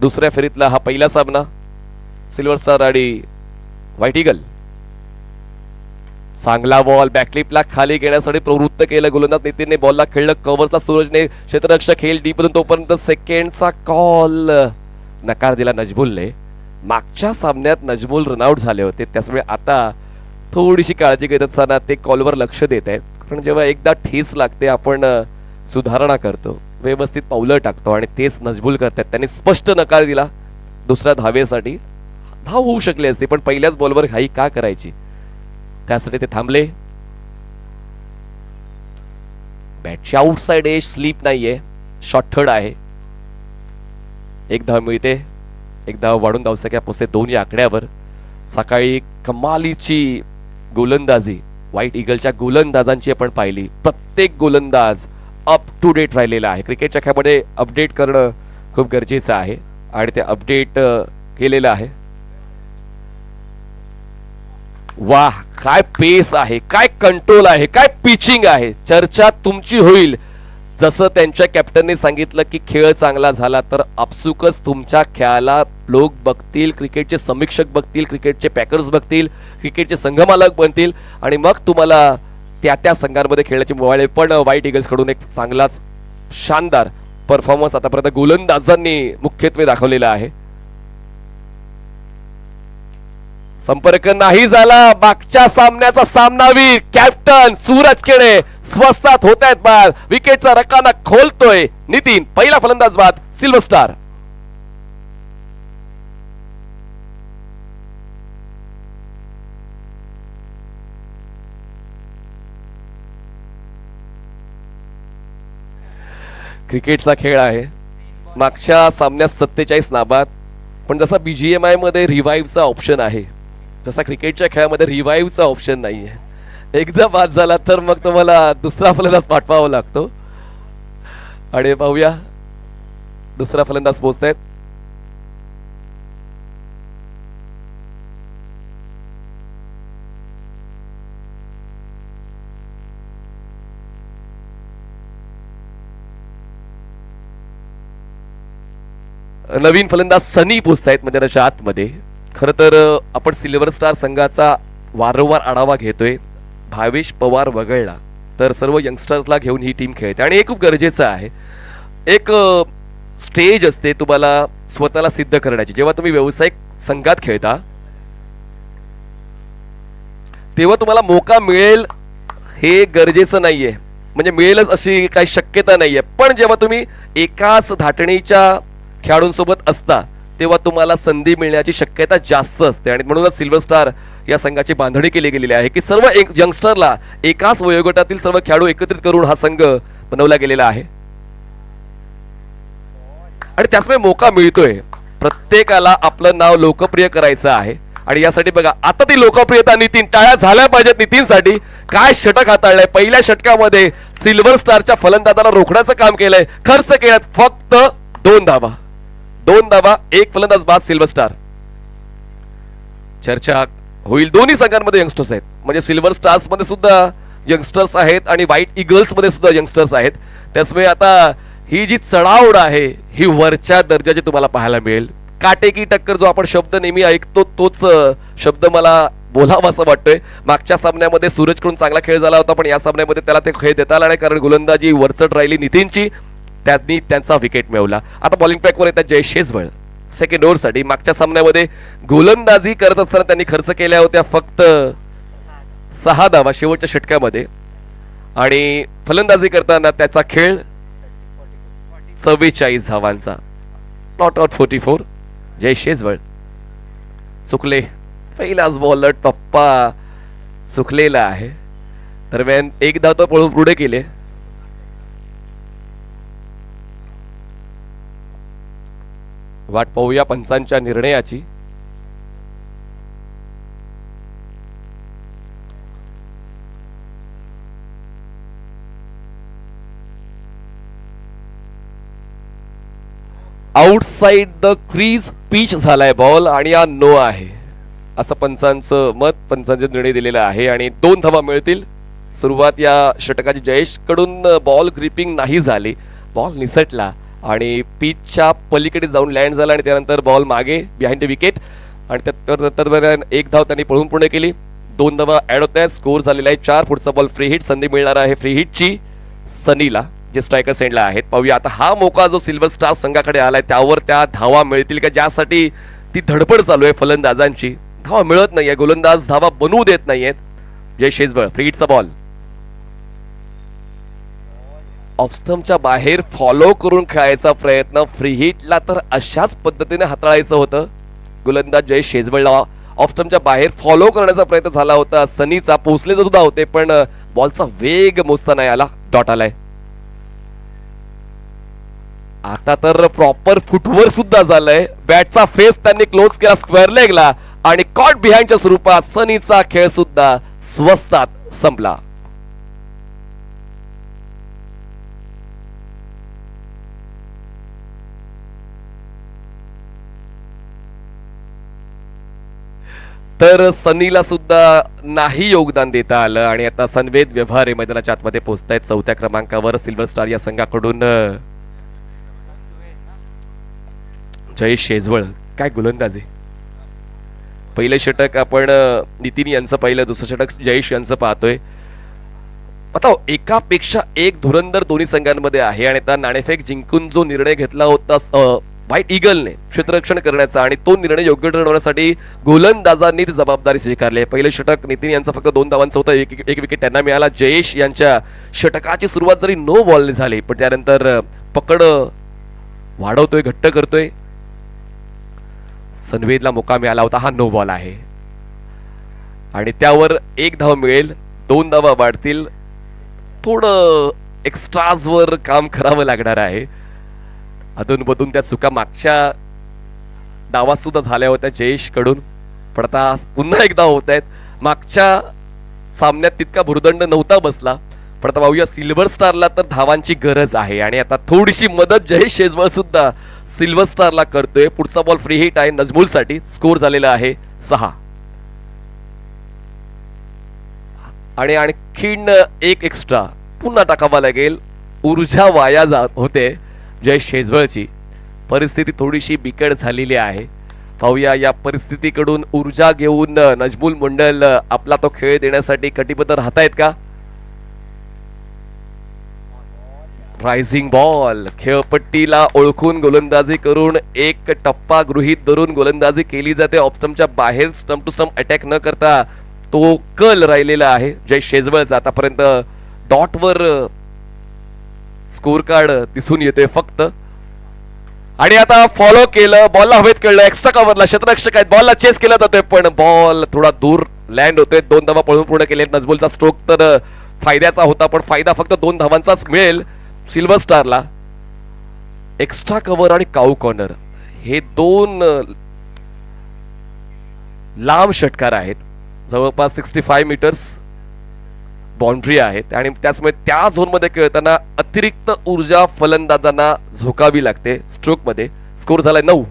दुसऱ्या फेरीतला हा पहिला सामना सिल्वर स्टार आणि व्हाईट ईगल. चांगला बॉल बॅकलिपला खाली घेण्यासाठी प्रवृत्त केलं गोलंदाज नितीनने. बॉलला खेळलं कव्हर्सला सूरजने. क्षेत्ररक्षक खेळ डीप मधून तोपर्यंत सेकंडचा कॉल नकार दिला नजमुलने. मागच्या सामन्यात नजमुल रनआउट झाले होते त्यामुळे आता थोडीशी काळजी घेत असताना ते कॉलवर लक्ष देत आहेत. पण जेव्हा एकदा ठेस लागते आपण सुधारणा करतो, व्यवस्थित पावलं टाकतो आणि तेच नजमुल करतात. त्यांनी स्पष्ट नकार दिला दुसऱ्या धावेसाठी. धाव होऊ शकली असती पण पहिल्याच बॉलवर घाई का करायची, त्यासाठी ते थांबले. बॅटची आउटसाइड एज स्लीप नाहीये, शॉर्ट थर्ड आहे. एक धाव मिळते, एक धाव वाढून धावसंख्या पोहोचते 2 या आकड्यावर. सकाळी कमालीची गोलंदाजी व्हाईट ईगलच्या गोलंदाजांची आपण पाहिली. प्रत्येक गोलंदाज अप टू डेट राहिलेला आहे. क्रिकेटच्या खेळामध्ये अपडेट करणं खूप गरजेचं आहे आणि ते अपडेट केलेलं आहे. वाह, काय पेस आहे, काय कंट्रोल आहे, काय पिचिंग आहे. चर्चा तुमची होईल. जसं त्यांच्या कॅप्टनने सांगितलं की खेळ चांगला झाला तर आपसुकच तुमच्या खेळाला लोक बघतील, क्रिकेटचे समीक्षक बघतील, क्रिकेटचे पॅकर्स बघतील, क्रिकेटचे संघमालक बनतील आणि मग तुम्हाला त्या त्या संघांमध्ये खेळण्याची मुळे. पण व्हाईट ईगल्स कडून एक चांगलाच शानदार परफॉर्मन्स आतापर्यंत गोलंदाजांनी मुख्यत्वे दाखवलेला आहे. संपर्क नाही झाला. मागच्या सामन्याचा सामनावीर कॅप्टन सूरज केळे स्वस्तात होत आहेत बाद. विकेटचा रकाना खोलतोय नितीन. पहिला फलंदाज बाद सिल्वर स्टार. क्रिकेटचा खेळ आहे. मागच्या सामन्यात 47 नाबाद, पण जसा BGMI मध्ये रिवाइव्हचा ऑप्शन आहे तसा क्रिकेटच्या खेळामध्ये रिवाइव्हचा ऑप्शन नाहीये. एकदा बाद झाला तर मग तुम्हाला दुसरा फलंदाज पाठवावा लागतो. आणि पाहूया दुसरा फलंदाज पोहोचतायत. नवीन फलंदाज सनी पोहोचतायत म्हणजे त्याच्या आतमध्ये. खरं तर आपण सिल्वर स्टार संघाचा वारंवार आढावा घेतोय. भावेश पवार वगळला तर सर्व यंगस्टर्सला घेऊन ही टीम खेळते आणि हे खूप गरजेचं आहे. एक स्टेज असते तुम्हाला स्वतःला सिद्ध करण्याची. जेव्हा तुम्ही व्यावसायिक संघात खेळता तेव्हा तुम्हाला मोका मिळेल हे गरजेचं नाहीये, म्हणजे मिळेलच अशी काही शक्यता नाहीये. पण जेव्हा तुम्ही एकाच धाटणीच्या खेळाडूंसोबत असता तेव्हा तुम्हाला संधी मिळण्याची शक्यता जास्त असते. आणि म्हणूनच सिल्वर स्टार या संघाची बांधणी केली गेलेली आहे की सर्व यंगस्टरला एकाच वयोगटातील सर्व खेळाडू एकत्रित करून हा संघ बनवला गेलेला आहे आणि त्याचमुळे मोका मिळतोय. प्रत्येकाला आपलं नाव लोकप्रिय करायचं आहे आणि यासाठी बघा आता ती लोकप्रियता नितीन. टाळ्या झाल्या पाहिजेत नितीनसाठी. काय षटक हाताळलंय. पहिल्या षटकामध्ये सिल्वर स्टारच्या फलंदाजाला रोखण्याचं काम केलंय. खर्च केल्यात फक्त 2 धावा. 2 धावा, 1 फलंदाज बाद सिल्वर स्टार. चर्चा होईल. दोन्ही संघांमध्ये यंगस्टर्स आहेत, म्हणजे सिल्वर स्टार्स मध्ये सुद्धा यंगस्टर्स आहेत आणि व्हाईट ईगल्स मध्ये सुद्धा यंगस्टर्स आहेत. त्याचमुळे आता ही जी चढाओढ आहे ही वरच्या दर्जाची तुम्हाला पाहायला मिळेल. काटेकी टक्कर जो आपण शब्द नेहमी ऐकतो तोच शब्द मला बोलावा असं वाटतोय. मागच्या सामन्यामध्ये सूरजकडून चांगला खेळ झाला होता पण या सामन्यामध्ये त्याला ते खेळ देता आला नाही कारण गोलंदाजी वरचढ राहिली नितीनची. त्यांनी त्यांचा विकेट मिळवला. आता बॉलिंग ट्रॅकवर येतात जय शेजवळ सेकंड ओव्हरसाठी. मागच्या सामन्यामध्ये गोलंदाजी करत असताना त्यांनी खर्च केल्या होत्या फक्त 6 धावा शेवटच्या षटकामध्ये आणि फलंदाजी करताना त्याचा खेळ 44 धावांचा. Not out 44. जय शेजवळ चुकले. पहिलाच बॉलर टप्पा चुकलेला आहे. दरम्यान 1 धाव तर पळून पुढे केले. वाट पाहूया पंचांच्या निर्णयाची. आउटसाइड द क्रीज पिच झालाय बॉल आणि हा नो आहे असं पंचांचं मत. पंचांचे निर्णय दिलेला आहे आणि 2 धावा मिळतील. सुरुवात या षटकाची जयेश कडून बॉल ग्रिपिंग नाही झाली, बॉल निसटला आणि पिचच्या पलीकडे जाऊन लँड झाला आणि त्यानंतर बॉल मागे बिहाइंड द विकेट आणि दरम्यान एक धाव त्यांनी पळून पूर्ण केली. 2 धावा ऍड होत आहेत. स्कोर झालेला आहे 4. पुढचा बॉल फ्री हिट. संधी मिळणार आहे फ्री हिटची सनीला जे स्ट्रायकर सेंडला आहेत. पाहूया आता हा मोका जो सिल्वर स्टार संघाकडे आलाय त्यावर त्या धावा मिळतील का ज्यासाठी ती धडपड चालू आहे फलंदाजांची. धावा मिळत नाहीये. गोलंदाज धावा बनवू देत नाहीयेत. जय शेजवळ फ्री हिटचा बॉल ऑफस्टमच्या बाहेर फॉलो करून खेळायचा प्रयत्न. फ्री हिटला तर अशाच पद्धतीने हाताळायचं होतं. गोलंदाज जय शेजवळला ऑफस्टमच्या बाहेर फॉलो करण्याचा प्रयत्न झाला होता. सनीचा पोचले सुद्धा होते पण बॉलचा वेग मोजता नाही आला. डॉट आलाय. आता तर प्रॉपर फुटवर सुद्धा झालंय. बॅटचा फेस त्यांनी क्लोज केला स्क्वेअर लेगला आणि कॉट बिहाइंडच्या स्वरूपात सनीचा खेळ सुद्धा स्वस्तात संपला. तर सनीला सुद्धा नाही योगदान देता आलं आणि आता सनवेद व्यवहारे मैदानाच्या आतमध्ये पोहोचतायत. 4थ्या क्रमांकावर सिल्वर स्टार या संघाकडून जय शेजवळ. काय गोलंदाजी. पहिले षटक आपण नितीन यांचं पाहिलं. दुसरं षटक जयेश यांचं पाहतोय. आता एकापेक्षा एक धुरंदर दोन्ही संघांमध्ये आहे आणि आता नाणेफेक जिंकून जो निर्णय घेतला होता व्हाईट ईगलने क्षेत्ररक्षण करण्याचा आणि तो निर्णय योग्य ठरवण्यासाठी गोलंदाजांनी ती जबाबदारी स्वीकारली. पहिलं षटक नितीन यांचा फक्त 2 धावांचं होतं. एक विकेट त्यांना मिळाला. जयेश यांच्या षटकाची सुरुवात जरी नो बॉलने झाली पण त्यानंतर पकड वाढवतोय घट्ट करतोय. सनवेदला मोका मिळाला होता. हा नो बॉल आहे आणि त्यावर 1 धाव मिळेल. 2 धावा वाढतील. थोडं एक्स्ट्राजवर काम करावं लागणार आहे. अधूनमधून त्या चुका मागच्या डावात सुद्धा झाल्या होत्या जयेश कडून पण आता पुन्हा एकदा होत आहेत. मागच्या सामन्यात तितका भुर्दंड नव्हता बसला पण आता पाहूया सिल्वर स्टारला तर धावांची गरज आहे आणि आता थोडीशी मदत जयेश शेजवळ सुद्धा सिल्वर स्टारला करतोय. पुढचा बॉल फ्री हिट आहे नजमुल साठी. स्कोर झालेला आहे 6 आणि आणखीन एक एक्स्ट्रा पुन्हा टाकावा लागेल. ऊर्जा वाया जात होते जय शेजवळची. परिस्थिती थोडीशी बिकट झालेली आहे. पाहूया या परिस्थितीकडून ऊर्जा घेऊन नजमुल मंडल आपला तो खेळ देण्यासाठी कटिबद्ध राहतायत का. Rising ball. खेळपट्टीला ओळखून गोलंदाजी करून एक टप्पा गृहीत धरून गोलंदाजी केली जाते. ऑफस्टमच्या बाहेर स्टंप टू स्टंप अटॅक न करता तो कल राहिलेला आहे जय शेजवळचा. आतापर्यंत डॉटवर स्कोर कार्ड दिसून येतोय फक्त आणि आता फॉलो केलं. बॉलला हवेत कळलं. एक्स्ट्रा कव्हरला क्षेत्ररक्षक आहेत. बॉलला चेस केला जातोय पण बॉल थोडा दूर लँड होतोय. 2 धावा पळून पूर्ण केले. नजमुलचा स्ट्रोक तर फायद्याचा होता पण फायदा फक्त 2 धावांचाच मिळेल सिल्वर स्टारला. एक्स्ट्रा कव्हर आणि काऊ कॉर्नर हे 2 लांब षटकार आहेत. जवळपास 65 मीटर्स बाउंड्री आहेत आणि त्याचमुळे त्या झोन मध्ये खेळताना अतिरिक्त ऊर्जा फलंदाजांना झोकावी लागते स्ट्रोक मध्ये. स्कोर झालाय 9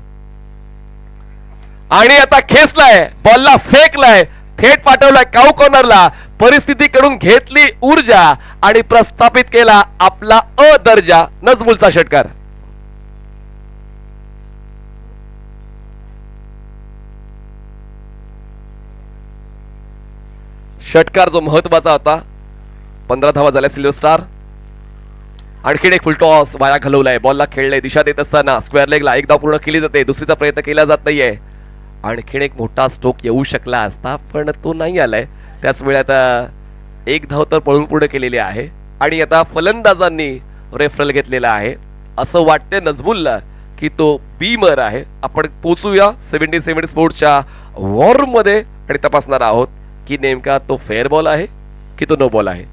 आणि आता खेचलाय. बॉलला फेकलाय. थेट पाठवलाय काऊ कॉर्नरला. परिस्थितीकडून घेतली ऊर्जा आणि प्रस्थापित केला आपला दर्जा. नजमुलचा षटकार. षटकार जो महत्वाचा होता. 15 धावा झाल्या सिल्वर स्टार. आणखीन एक फुल टॉस वाया घालवलाय. बॉलला खेळलंय. दिशा देत असताना स्क्वेअर लेगला 1 धाव पूर्ण केली जाते. दुसरीचा प्रयत्न केला जात नाहीये. आणखीन एक मोठा स्ट्रोक येऊ शकला असता पण तो नाही आलाय. त्याचमुळे आता 1 धाव तर पळून पूर्ण केलेली आहे आणि आता फलंदाजांनी रेफरल घेतलेला आहे. असं वाटतंय नजमुलला की तो बीमर आहे. आपण पोचूया 77 स्पोर्ट्सच्या वॉर मध्ये आणि तपासणार आहोत की नेमका तो फेअर बॉल आहे की तो नो बॉल आहे.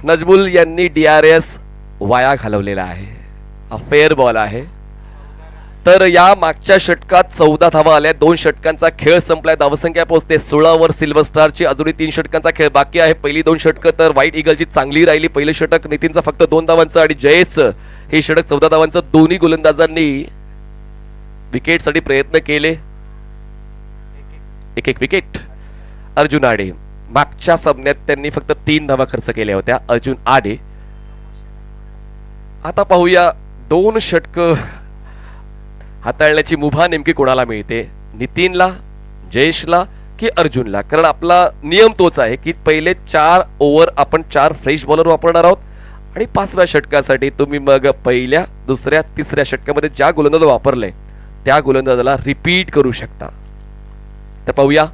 नजमुल यांनी DRS वाया घालवलेला आहे. हा फेअर बॉल आहे. तर या मागच्या षटकात 14 धावा आल्या, 2 षटकांचा खेळ संपलाय, धावसंख्या पोहोचते 16 वर सिल्वर स्टारची. अजूनही 3 षटकांचा खेळ बाकी आहे. पहिली 2 षटकं तर व्हाईट ईगलची चांगली राहिली. पहिलं षटक नितीनचा फक्त 2 धावांचं आणि जयेशचं हे षटक 14 धावांचं. दोन्ही गोलंदाजांनी विकेटसाठी प्रयत्न केले. एक विकेट. अर्जुन आडे मागच्या सामन्यात त्यांनी फक्त 3 धावा खर्च केल्या होत्या. अर्जुन आडे आता पाहूया 2 षटकं हाताळण्याची मुभा नेमकी कोणाला मिळते, नितीनला, जयेशला की अर्जुनला. कारण आपला नियम तोच आहे की पहिले 4 ओव्हर आपण 4 फ्रेश बॉलर वापरणार आहोत आणि 5व्या षटकासाठी तुम्ही मग पहिल्या, दुसऱ्या, तिसऱ्या षटकामध्ये ज्या गोलंदाज वापरले त्या गोलंदाजाला रिपीट करू शकता. तर पाहूया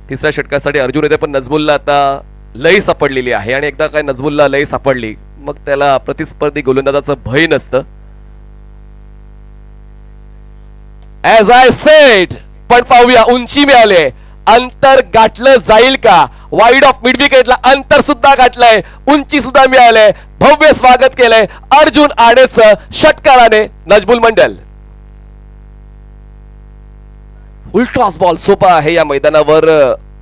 तिसऱ्या षटकासाठी अर्जुन येते, पण नजमुलला आता लय सापडलेली आहे आणि एकदा काय नजमुलला लय सापडली मग त्याला प्रतिस्पर्धी गोलंदाजाचं भय नसतं. ऍज आय सेड, पण पाहूया उंची मिळाले, अंतर गाठलं जाईल का. वाईड ऑफ मिड विकेटला अंतर सुद्धा गाठलंय, उंची सुद्धा मिळाले. भव्य स्वागत केलंय अर्जुन आडेचं षटकाराने. नजमुल मंडल उलटॉस बॉल सोपा आहे या मैदानावर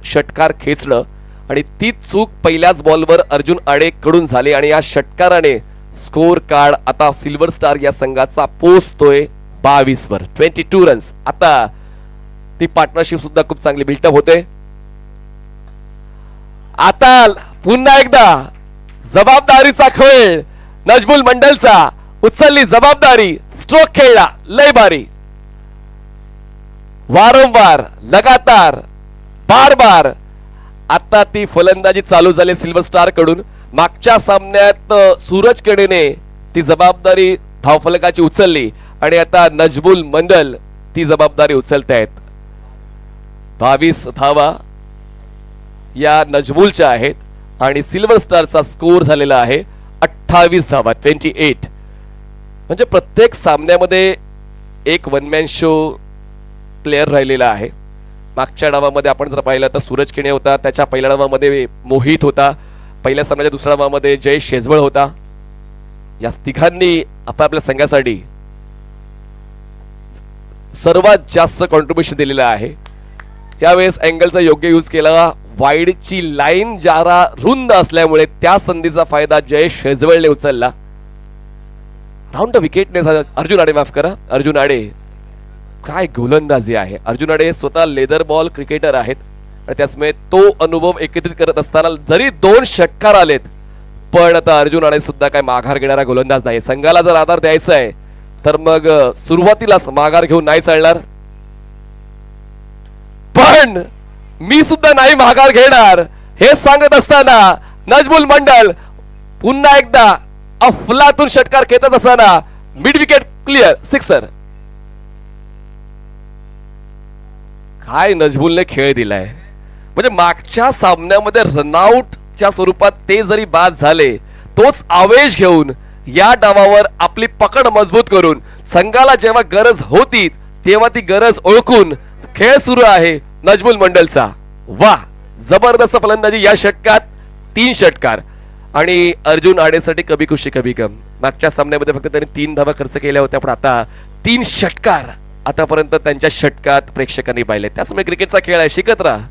षटकार खेचणं आणि तीच चूक पहिल्याच बॉलवर अर्जुन आडे कडून झाली आणि या षटकाराने स्कोर कार्ड आता सिल्वर स्टार या संघाचा पोहोचतोय 22 वर. 22 रन्स. आता ती पार्टनरशिप सुद्धा खूप चांगली बिल्टअप होते. आता पुन्हा एकदा जबाबदारीचा खेळ नजमुल मंडलचा. उचलली जबाबदारी, स्ट्रोक खेळला, लय भारी. वारंवार, लगातार, बार बार आता ती फलंदाजी चालू झाली सिल्वर स्टार कडून. मागच्या सामन्यात सूरज केडेने ती जबाबदारी धावफलकाची उचलली आणि आता नजमुल मंडल ती जबाबदारी उचलतायत. 22 धावा या नजमुलच्या आहेत आणि सिल्वर स्टारचा स्कोर झालेला आहे 28 धावा. 28. म्हणजे प्रत्येक सामन्यामध्ये एक वन मॅन शो प्लेयर राहिलेला आहे. मागच्या डावामध्ये आपण जर पाहिलं तर सूरज केणे होता, त्याच्या पहिल्या डावामध्ये मोहित होता, पहिल्या सामन्याच्या दुसऱ्या डावामध्ये जय शेजवळ होता. या तिघांनी आपापल्या संघासाठी सर्वात जास्त कॉन्ट्रीब्युशन दिलेलं आहे. यावेळेस अँगलचा योग्य यूज केला. वाईडची लाईन जरा रुंद असल्यामुळे त्या संधीचा फायदा जय शेजवळने उचलला. राऊंड विकेटने अर्जुन आडे, माफ करा, अर्जुन आडे. काय गोलंदाजी आहे. अर्जुन आडे स्वतः लेदर बॉल क्रिकेटर आहेत आणि त्याचमुळे तो अनुभव एकत्रित करत असताना जरी 2 षटकार आलेत पण आता अर्जुन आडे सुद्धा काय माघार घेणारा गोलंदाज नाही. संघाला जर आधार द्यायचा आहे तर मग सुरुवातीलाच माघार घेऊन नाही चालणार. पण मी सुद्धा नाही माघार घेणार हे सांगत असताना नजमुल मंडल पुन्हा एकदा अफलातून षटकार खेचत असताना मिड विकेट क्लिअर, सिक्सर. काय नजमुलने खेळ दिलाय. म्हणजे मागच्या सामन्यामध्ये रनआउटच्या स्वरूपात ते जरी बाद झाले तोच आवेश घेऊन या डावावर आपली पकड मजबूत करून संघाला जेव्हा गरज होती तेव्हा ती गरज ओळखून खेळ सुरू आहे नजमुल मंडलचा. वाह, जबरदस्त फलंदाजी या षटकात. 3 षटकार आणि अर्जुन आडेसाठी कभी खुशी कभी गम. मागच्या सामन्यामध्ये फक्त त्यांनी 3 धावा खर्च केल्या होत्या पण आता 3 षटकार आतापर्यंत त्यांच्या षटकात प्रेक्षकांनी पाहिले. त्यामुळे क्रिकेटचा खेळ आहे, शिकत राहा.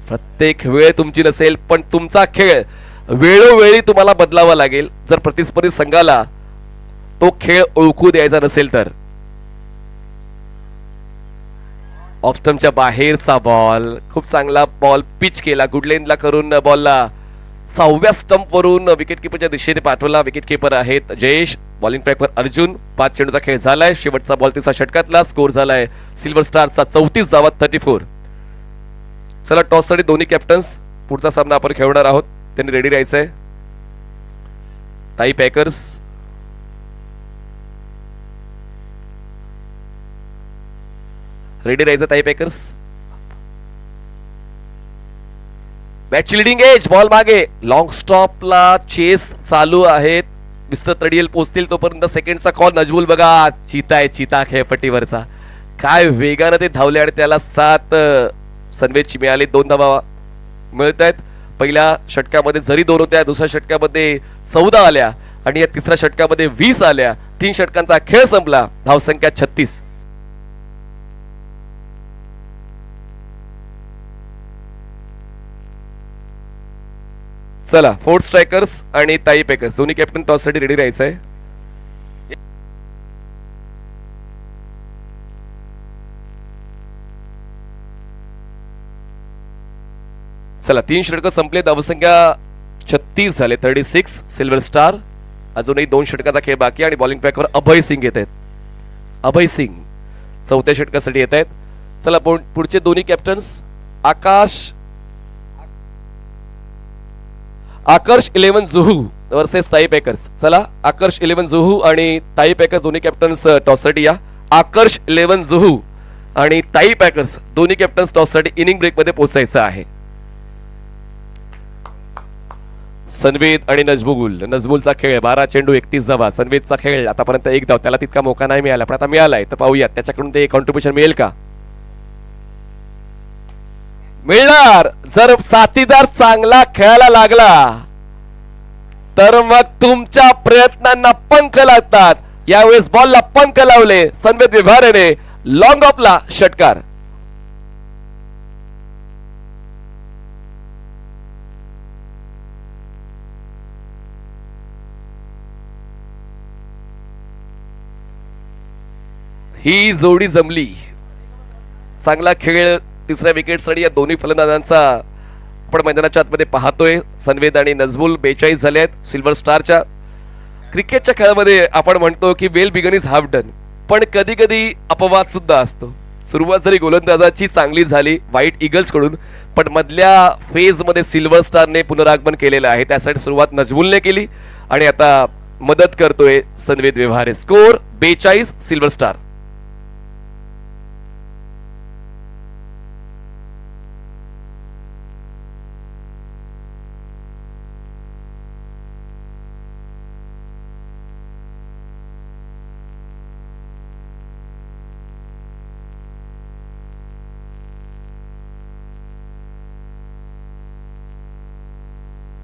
प्रत्येक वेळ तुमची नसेल पण तुमचा खेळ वेळोवेळी तुम्हाला बदलावा लागेल जर प्रतिस्पर्धी संघाला तो खेळ ओळखू द्यायचा नसेल तर. ऑफ स्टंपच्या बाहेरचा बॉल, खूप चांगला बॉल पिच केला, गुडलेनला करून बॉलला 6व्या स्टंप वरून विकेट किपरच्या दिशेने पाठवला. विकेट किपर आहेत जयेश, बॉलिंग ट्रॅकवर अर्जुन. 5 चेंडूचा खेळ झालाय. शेवटचा बॉल 3 षटकातला. स्कोर झालाय सिल्वर स्टारचा 34 धावा, 34. चला टॉस साठी दोन्ही कॅप्टन्स पुढचा सामना आपण खेळणार आहोत, त्यांनी रेडी राहायचंय. ताई पॅकर्स रेडी राहायचं. ताई पॅकर्स बॅटची लिडिंग एज, बॉल मागे, लॉंग स्टॉपला चेस चालू आहेत. मिस्टर तडियल पोहोचतील तोपर्यंत सेकंडचा कॉल. नजमुल बघा, चिता आहे, चिता खेळपट्टीवरचा. काय वेगानं ते धावले आणि त्याला 7 सनवेजची मिळाली. 2 धावा मिळत आहेत. पहिल्या षटकामध्ये जरी 2 होत्या, दुसऱ्या षटकामध्ये 14 आल्या आणि या तिसऱ्या षटकामध्ये 20 आल्या 3 षटकांचा खेळ संपला. धावसंख्या 36. चला, फोर्थ स्ट्रायकर्स आणि ताई पेकर्स दोन्ही कॅप्टन टॉस साठी रेडी राहायचंय. चला, 3 षटक संपले. धावसंख्या 36 झाले. 36 सिल्वर स्टार. अजूनही 2 षटकाचा खेळ बाकी आणि बॉलिंग ट्रॅकवर अभय सिंग येत आहेत. अभय सिंग चौथ्या षटकासाठी येत आहेत. चला, पुढचे दोन्ही कॅप्टन्स आकर्ष 11 जुहू वर्सेस ताई पेकर्स. चला, आकर्ष 11 जुहू आणि ताई पेकर्स दोन्ही कॅप्टन्स टॉससाठी या. आकर्ष 11 जुहू आणि ताई पेकर्स दोन्ही कॅप्टन्स टॉससाठी इनिंग ब्रेक मध्ये पोहोचायचं आहे. सनवेद आणि नजमुल. नजमुलचा खेळ 12 चेंडू 31 धावा. सनवेदचा खेळ आतापर्यंत 1 धाव. त्याला तितका मौका नाही मिळाला, पण आता मिळालाय. तर पाहूयात त्याच्याकडून ते कॉन्ट्रीब्युशन मिळेल का. मिळणार. जर साथीदार चांगला खेळायला लागला तर मग तुमच्या प्रयत्नांना पंख लागतात. यावेळेस बॉलला पंख लावले सनवेद विभारेने. लॉंग ऑफला षटकार. ही जोडी जमली. चांगला खेळ तिसऱ्या विकेटसाठी या दोन्ही फलंदाजांचा आपण मैदानाच्या आतमध्ये पाहतोय. सनवेद आणि नजमुल 42 झाले आहेत. सिल्वर स्टारच्या क्रिकेटच्या खेळामध्ये आपण म्हणतो की well begun is half done, पण कधी कधी अपवाद सुद्धा असतो. सुरुवात जरी गोलंदाजाची चांगली झाली व्हाईट ईगल्स कडून, पण मधल्या फेज मध्ये सिल्वर स्टारने पुनरागमन केलेलं आहे. त्यासाठी सुरुवात नजमुलने केली आणि आता मदत करतोय Sanved Vyavahare. Score 42 silver star.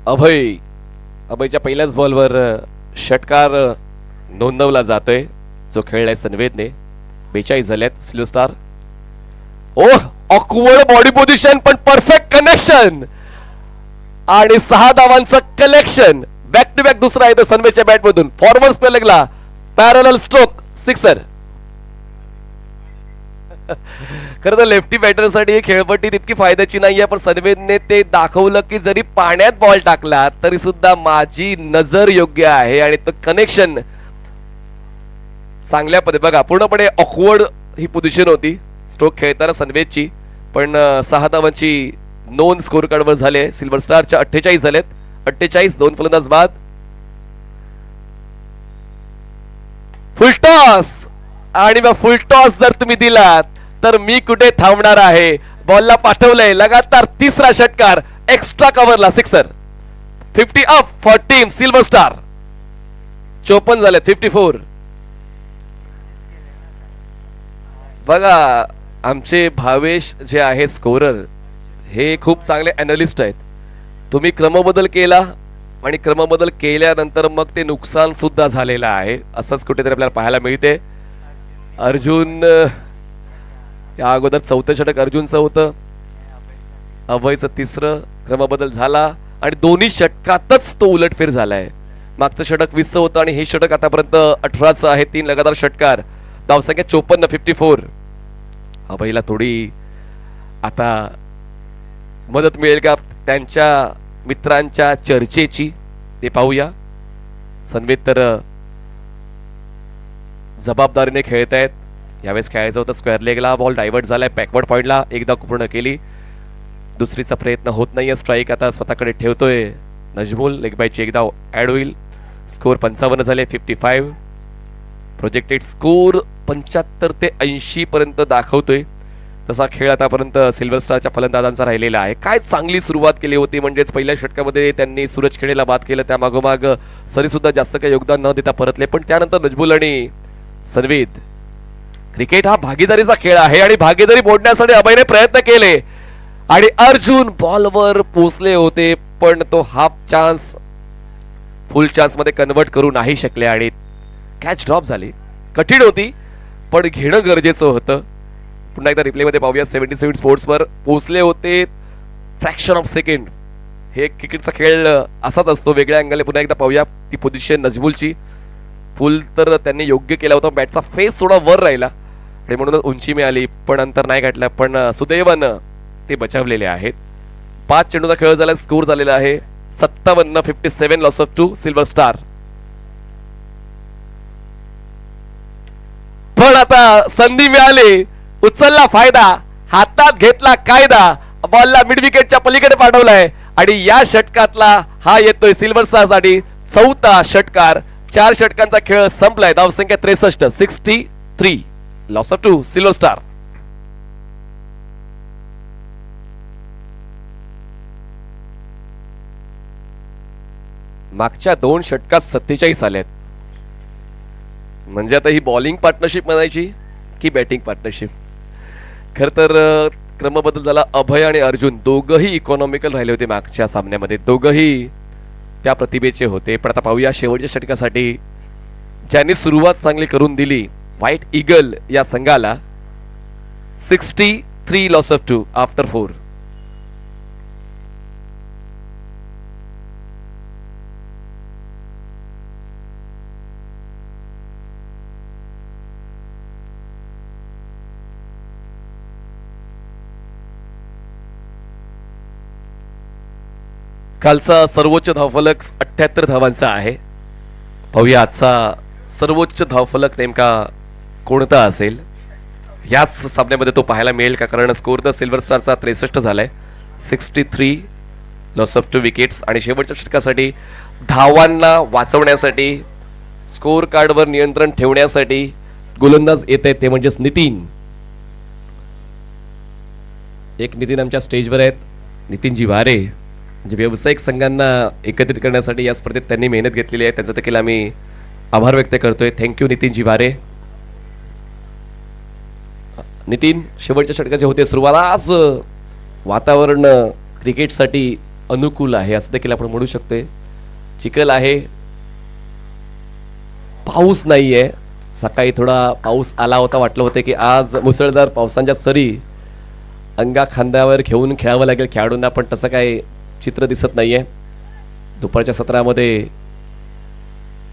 अभयच्या पहिल्याच बॉलवर षटकार नोंदवला जातोय जो खेळलाय सनवेदने. 42 झाल्यात सिल्वर स्टार. ओह, ऑकवर्ड बॉडी पोझिशन पण परफेक्ट कनेक्शन आणि 6 धावांचं कलेक्शन. बॅक टू बॅक दुसरा आहे सनवेदच्या बॅट मधून. फॉरवर्ड स्पेल लागला, पॅरलल स्ट्रोक, सिक्सर. खरं तर लेफ्टी बॅटरसाठी खेळपट्टी तितकी फायद्याची नाहीये, पण सनवेदने ते दाखवलं की जरी पाण्यात बॉल टाकला तरी सुद्धा माझी नजर योग्य आहे आणि तो कनेक्शन चांगल्या पद्धती. बघा, पूर्णपणे ऑकवर्ड ही पोझिशन होती स्ट्रोक खेळताना सनवेदची, पण 6 धावांची नोंद स्कोर कार्डवर झाले. सिल्वर स्टारच्या 48 झालेत. 48 2 फलंदाज बाद. फुल टॉस आणि मग फुल टॉस जर तुम्ही दिलात तर मी कुठे थांबणार आहे. बॉलला पाठवलंय लगातार तिसरा षटकार एक्स्ट्रा कव्हरला sixer. 50 up for team silver star. 54 झाले. 54. बघा, आमचे भावेश जे आहे स्कोरर हे खूप चांगले अॅनालिस्ट आहेत. तुम्ही क्रमबदल केला आणि क्रमबदल केल्यानंतर मग ते नुकसान सुद्धा झालेलं आहे असंच कुठेतरी आपल्याला पाहायला मिळते. अर्जुन या अगोदर 4थं षटक अर्जुनचं होतं, अभयचं 3रं. क्रमबदल झाला आणि दोन्ही षटकातच तो उलटफेर झालाय. मागचं षटक 20चं होतं आणि हे षटक आतापर्यंत 18चं आहे. 3 लगातार षटकार. धावसंख्या 54. 54. अभयला थोडी आता मदत मिळेल का त्यांच्या मित्रांच्या चर्चेची ते पाहूया. सनवेद तर जबाबदारीने खेळत आहेत. यावेळेस खेळायचं होतं स्क्वेअर लेगला. बॉल डायव्हर्ट झालाय बॅकवर्ड पॉइंटला. एकदा पूर्ण केली. दुसरीचा प्रयत्न होत नाहीये. स्ट्राईक आता स्वतःकडे ठेवतोय नजमुल. लेग बायची एकदा ऍड होईल. स्कोर 55 झाले. 55. प्रोजेक्टेड स्कोर 75 ते 80 पर्यंत दाखवतोय. तसा खेळ आतापर्यंत सिल्वर स्टारच्या फलंदाजांचा राहिलेला आहे. काय चांगली सुरुवात केली होती, म्हणजेच पहिल्या षटकामध्ये त्यांनी सूरज खेडेला बाद केलं. त्या मागोमाग सरी सुद्धा जास्त काही योगदान न देता परतले, पण त्यानंतर नजमुल आणि सनवेद. क्रिकेट हा भागीदारीचा खेळ आहे आणि भागीदारी मोडण्यासाठी अभयने प्रयत्न केले आणि अर्जुन बॉलवर पोचले होते, पण तो हाफ चान्स फुल चान्स मध्ये कन्वर्ट करू नाही शकले आणि कॅच ड्रॉप झाली, कठीण होती पण घेणं गरजेचं होतं. पुन्हा एकदा रिप्लेमध्ये पाहूया. 77 स्पोर्ट्सवर पोहोचले होते फ्रॅक्शन ऑफ सेकंड. हे क्रिकेटचा खेळ असाच असतो. वेगळ्या अँगलने पुन्हा एकदा पाहूया ती पोझिशन नजमुलची. फुल तर त्यांनी योग्य केला होता, बॅटचा फेस थोडा वर राहिला आणि म्हणूनच उंची मिळाली, पण अंतर नाही गाठलं. पण सुदैवानं ते बचावलेले आहेत. 5 चेंडूचा खेळ झाला, स्कोर झालेला आहे 57-57 लॉस ऑफ 2 सिल्वर स्टार. पण आता संधी मिळाली, उचलला फायदा, हातात घेतला कायदा, बॉलला मिड विकेटच्या पलीकडे पाठवलाय आणि या षटकातला हा येतोय सिल्वर स्टार साठी 4था षटकार. 4 षटकांचा खेळ संपलाय. धावसंख्या 63, 63 लॉस ऑफ 2 सिल्वर स्टार. मागच्या 2 षटकात 47 आलेत. म्हणजे आता ही बॉलिंग पार्टनरशिप म्हणायची की बॅटिंग पार्टनरशिप. खर तर क्रमबदल झाला. अभय आणि अर्जुन दोघंही इकॉनॉमिकल राहिले होते मागच्या सामन्यामध्ये, दोघंही त्या प्रतिभेचे होते. पण आता पाहूया शेवटच्या षटकासाठी ज्यांनी सुरुवात चांगली करून दिली व्हाईट ईगल या संघाला. 63 लॉस ऑफ 2 आफ्टर 4. कालचा सर्वोच्च धावफलक 78 धावांचा आहे. पाहूया आजचा सर्वोच्च धावफलक नेमका कोणता असेल. याच सामन्यामध्ये तो पाहायला मिळेल का, कारण स्कोर तर सिल्वर स्टारचा 63 झालाय. 63 लॉस ऑफ 2 विकेट्स. आणि शेवटच्या षटकासाठी धावांना वाचवण्यासाठी, स्कोर कार्डवर नियंत्रण ठेवण्यासाठी गोलंदाज येत आहेत, ते म्हणजेच नितीन. एक नितीन आमच्या स्टेजवर आहेत, नितीनजी वारे. म्हणजे व्यावसायिक संघांना एकत्रित करण्यासाठी या स्पर्धेत त्यांनी मेहनत घेतलेली आहे. त्यांचा देखील आम्ही आभार व्यक्त करतोय. थँक्यू नितीनजी वारे. नितीन, शेवटच्या षटकाचे होते सुरुवात. आज वातावरण क्रिकेटसाठी अनुकूल आहे असं देखील आपण म्हणू शकतोय. चिखल आहे, पाऊस नाहीये. सकाळी थोडा पाऊस आला होता, वाटलं होतं की आज मुसळधार पावसांच्या सरी अंगा खांद्यावर घेऊन खेळावं लागेल खेळाडूंना, पण तसं काय चित्र दिसत नाहीये. दुपारच्या सत्रामध्ये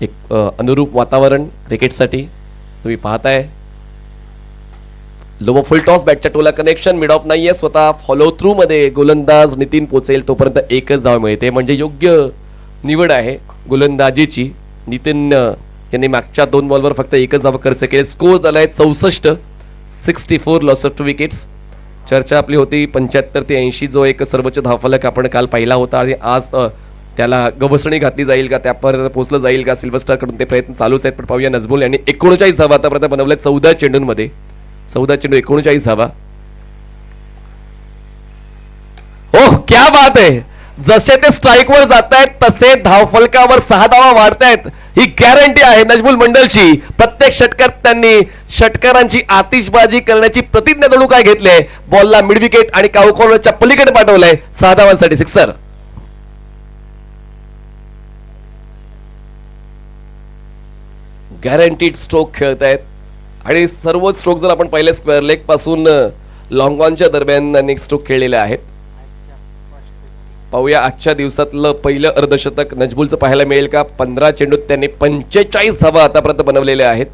एक अनुरूप वातावरण क्रिकेटसाठी तुम्ही पाहताय. लो फुल टॉस, बॅटच्या टोला कनेक्शन, मिड ऑफ नाहीये. स्वतः फॉलो थ्रू मध्ये गोलंदाज नितीन पोचेल तोपर्यंत एकच धाव मिळते, म्हणजे योग्य निवड आहे गोलंदाजीची. नितीन यांनी मागच्या 2 बॉलवर फक्त एकच धाव खर्च केले. स्कोर झालाय 64, 64 लॉस ऑफ 2 विकेट्स. चर्चा आपली होती 75 ते 80 जो एक सर्वोच्च धावफलक आपण काल पाहिला होता आणि आज त्याला गवसणी घातली जाईल का, त्यापर्यंत पोहोचलं जाईल का, सिल्वर स्टार कडून ते प्रयत्न चालूच आहेत. पण पाहूया नजमुल यांनी 39 धावा आतापर्यंत बनवल्या 14 चेंडूंमध्ये. 14 चेंडू 39 धावा. ओह क्या बात आहे. जसे ते स्ट्राईक वर जात आहेत तसे धावफलकावर 6 धावा वाढतायत. ही गॅरंटी आहे नजमुल मंडलची. प्रत्येक षटकात त्यांनी षटकारांची आतिषबाजी करण्याची प्रतिज्ञा जणू काय घेतली आहे. बॉलला मिड विकेट आणि काऊ कॉर्नरच्या पलीकडे पाठवलंय 6 धावांसाठी सिक्सर. गॅरंटीड स्ट्रोक खेळतायत आणि सर्व स्ट्रोक जर आपण पाहिले स्क्वेअर लेग पासून लॉंग ऑनच्या दरम्यान अनेक स्ट्रोक खेळलेले आहेत. पाहूया आजच्या दिवसातलं पहिलं अर्धशतक नजमुलचं पाहायला मिळेल का. 15 चेंडूत त्यांनी 45 धावा आतापर्यंत बनवलेल्या आहेत.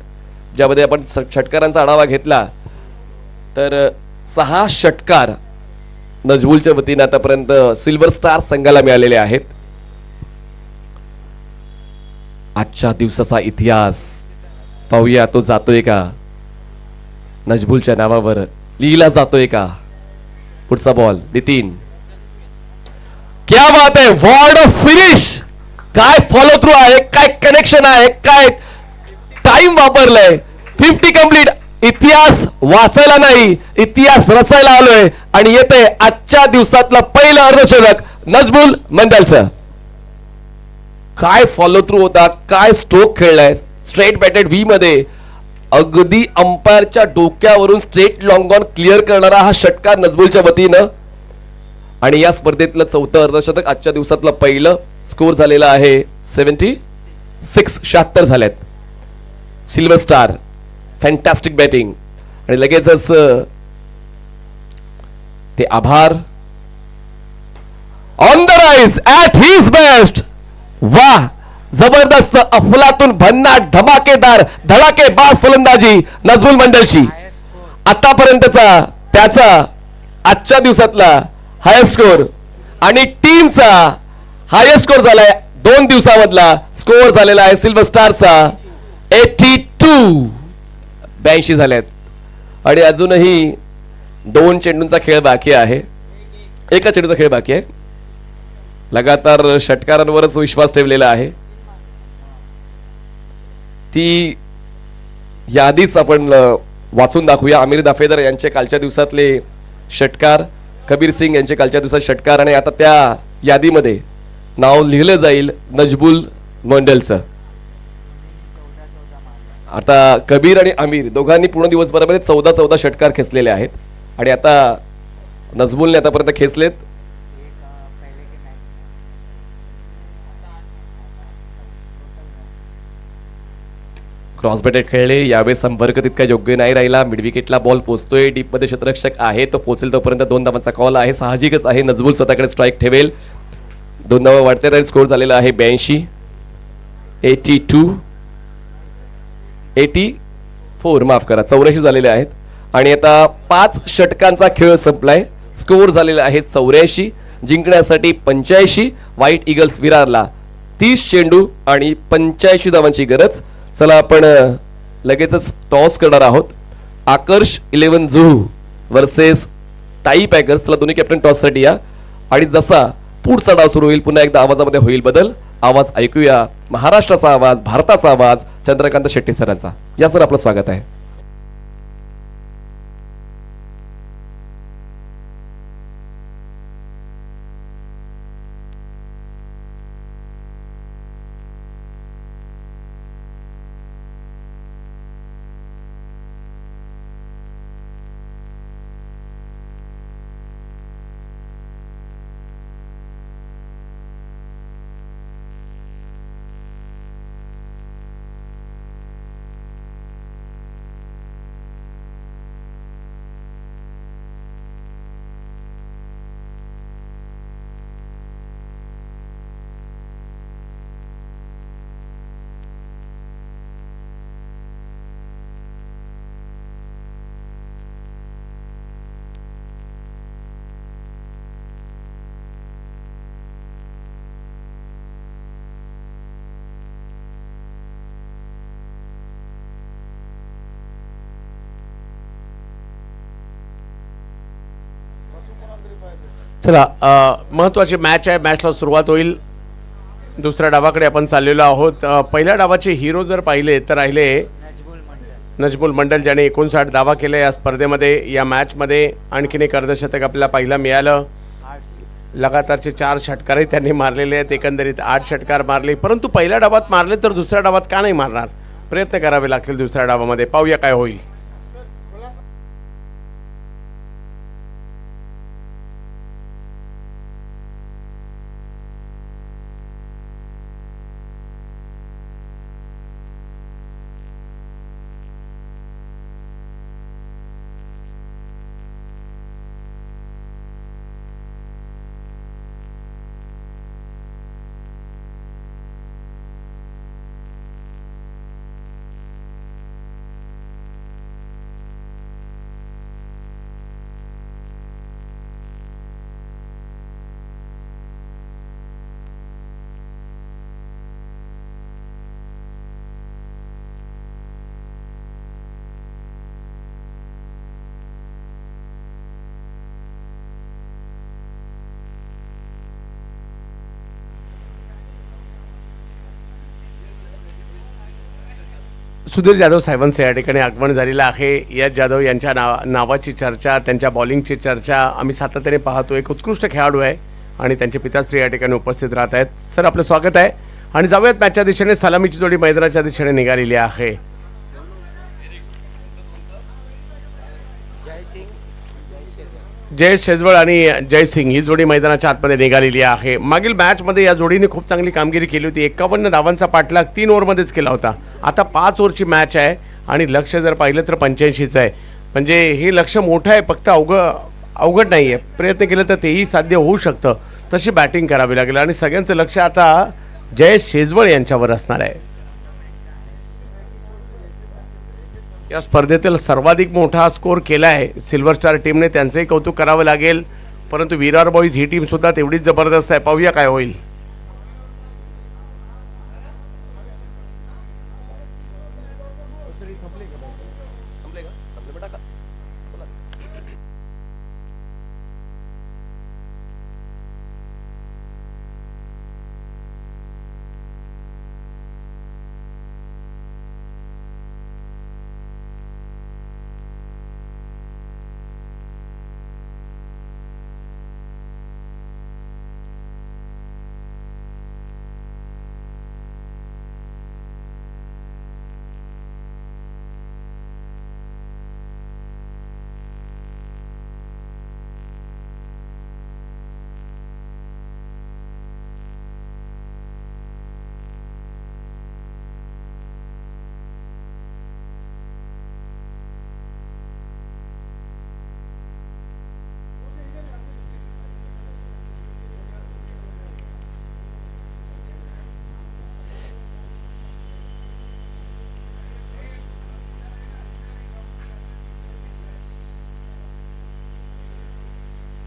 ज्यामध्ये आपण षटकारांचा आढावा घेतला तर 6 षटकार नजमुलच्या वतीने आतापर्यंत सिल्वर स्टार संघाला मिळालेले आहेत. आजच्या दिवसाचा इतिहास पाहूया, तो जातोय का नजमुलच्या नावावर, लिहिला जातोय का. पुढचा बॉल नितीन. क्या बात आहे. Ward off finish. काय फॉलो थ्रू आहे, काय कनेक्शन आहे, काय टाइम वापरलाय. 50 कंप्लीट. इतिहास वाचायला नाही, इतिहास रचायला आलोय आणि येते आजच्या दिवसातलं पहिलं अर्धशतक नजमुल मंडलचं. काय फॉलो थ्रू होता, काय स्ट्रोक खेळलाय. स्ट्रेट बॅटेड व्ही मध्ये अगदी अंपायरच्या डोक्यावरून स्ट्रेट लॉंग ऑन क्लिअर करणारा हा षटकार नजमुलच्या वतीनं. आणि या स्पर्धेतलं 4थं अर्धशतक आजच्या दिवसातलं पहिलं. स्कोर झालेला आहे 76, 76 झालेत. सिल्वर स्टार, फॅन्टॅस्टिक बॅटिंग आणि लगेचच ते आभार on the rise at his best. वाह, जबरदस्त, अफलातून, भन्नाट, धमाकेदार, धडाकेबाज फलंदाजी नजमुल मंडलची. आतापर्यंतचा त्याचा आजच्या दिवसातला हायेस्ट स्कोर आणि टीमचा हायेस्ट स्कोर झालाय 2 दिवसामधला स्कोर झालेला आहे सिल्वर स्टारचा 82 झाल्यात. आणि अजूनही 2 चेंडूंचा खेळ बाकी आहे, एका चेंडूचा खेळ बाकी आहे. लगातार षटकारांवरच विश्वास ठेवलेला आहे. ती यादीच आपण वाचून दाखवूया. आमिर दाफेदार यांचे कालच्या दिवसातले षटकार, कबीर सिंग यांचे कालच्या दिवसात षटकार आणि आता त्या यादीमध्ये नाव लिहिलं जाईल नजमुल मंडलचं. आता कबीर आणि आमिर दोघांनी पूर्ण दिवसभरामध्ये 14 षटकार खेचलेले आहेत आणि आता नजमुलने आतापर्यंत खेचलेत क्रॉस बॅटेड खेळले. यावेळेस संपर्क तितका योग्य नाही राहिला. मिड विकेटला बॉल पोहोचतोय, डीप मध्ये क्षेत्ररक्षक आहे, तो पोहोचेल तोपर्यंत 2 धावांचा कॉल आहे. साहजिकच आहे नजमुल स्वतःकडे स्ट्राईक ठेवेल. 2 धावा वाढते राहील. स्कोर झालेला आहे 82, 84 माफ करा 84 झालेले आहेत. आणि आता 5 षटकांचा खेळ संपलाय. स्कोर झालेला आहे 84, जिंकण्यासाठी 85. व्हाईट इगल्स विरारला 30 चेंडू आणि 85 धावांची गरज. चला आपण लगेचच टॉस करणार आहोत. आकर्ष 11 जुहू वर्सेस ताई पॅकर्स. चला दोन्ही कॅप्टन टॉससाठी या आणि जसा पुढचा डाव सुरू होईल पुन्हा एकदा आवाजामध्ये होईल बदल. आवाज ऐकूया, महाराष्ट्राचा आवाज, भारताचा आवाज, चंद्रकांत शेट्टी सरांचा. या सर, आपलं स्वागत आहे. चला, महत्त्वाची मॅच आहे. मॅचला सुरुवात होईल. दुसऱ्या डावाकडे आपण चाललेलो आहोत. पहिल्या डावाचे हिरो जर पाहिले तर राहिले नजमुल मंडल, ज्याने 59 धावा केले या स्पर्धेमध्ये. या मॅचमध्ये आणखीन एक अर्धशतक आपल्याला पाहायला मिळालं. लगातारचे 4 षटकारही त्यांनी मारलेले आहेत. एकंदरीत 8 षटकार मारले. परंतु पहिल्या डावात मारले तर दुसऱ्या डावात का नाही मारणार? प्रयत्न करावे लागतील दुसऱ्या डावामध्ये. पाहूया काय होईल. सुधीर जाधव साहेबांचं या ठिकाणी आगमन झालेलं आहे. यश जाधव यांच्या नावाची चर्चा, त्यांच्या बॉलिंगची चर्चा आम्ही सातत्याने पाहतो. एक उत्कृष्ट खेळाडू आहे आणि त्यांचे पिताश्री या ठिकाणी उपस्थित राहत आहेत. सर, आपलं स्वागत आहे. आणि जाऊयात मॅचच्या दिशेने. सलामीची जोडी मैदानाच्या दिशेने निघालेली आहे. जयेश शेजवळ आणि जयसिंग ही जोडी मैदानाच्या आतमध्ये निघालेली आहे. मागील मॅचमध्ये या जोडीने खूप चांगली कामगिरी केली होती. 51 धावांचा पाठलाग 3 ओव्हरमध्येच केला होता. आता 5 ओव्हरची मॅच आहे आणि लक्ष जर पाहिलं तर 85चं आहे. म्हणजे हे लक्ष मोठं आहे, फक्त अवघड नाही आहे. प्रयत्न केले तर तेही साध्य होऊ शकतं. तशी बॅटिंग करावी लागेल आणि सगळ्यांचं लक्ष आता जयेश शेजवळ यांच्यावर असणार आहे. या स्पर्धेतील सर्वाधिक मोठा स्कोर केला आहे सिल्वर स्टार टीमने, त्यांचंही कौतुक करावं लागेल. परंतु विरार बॉईज ही टीम सुद्धा तेवढीच जबरदस्त आहे. पाहूया काय होईल.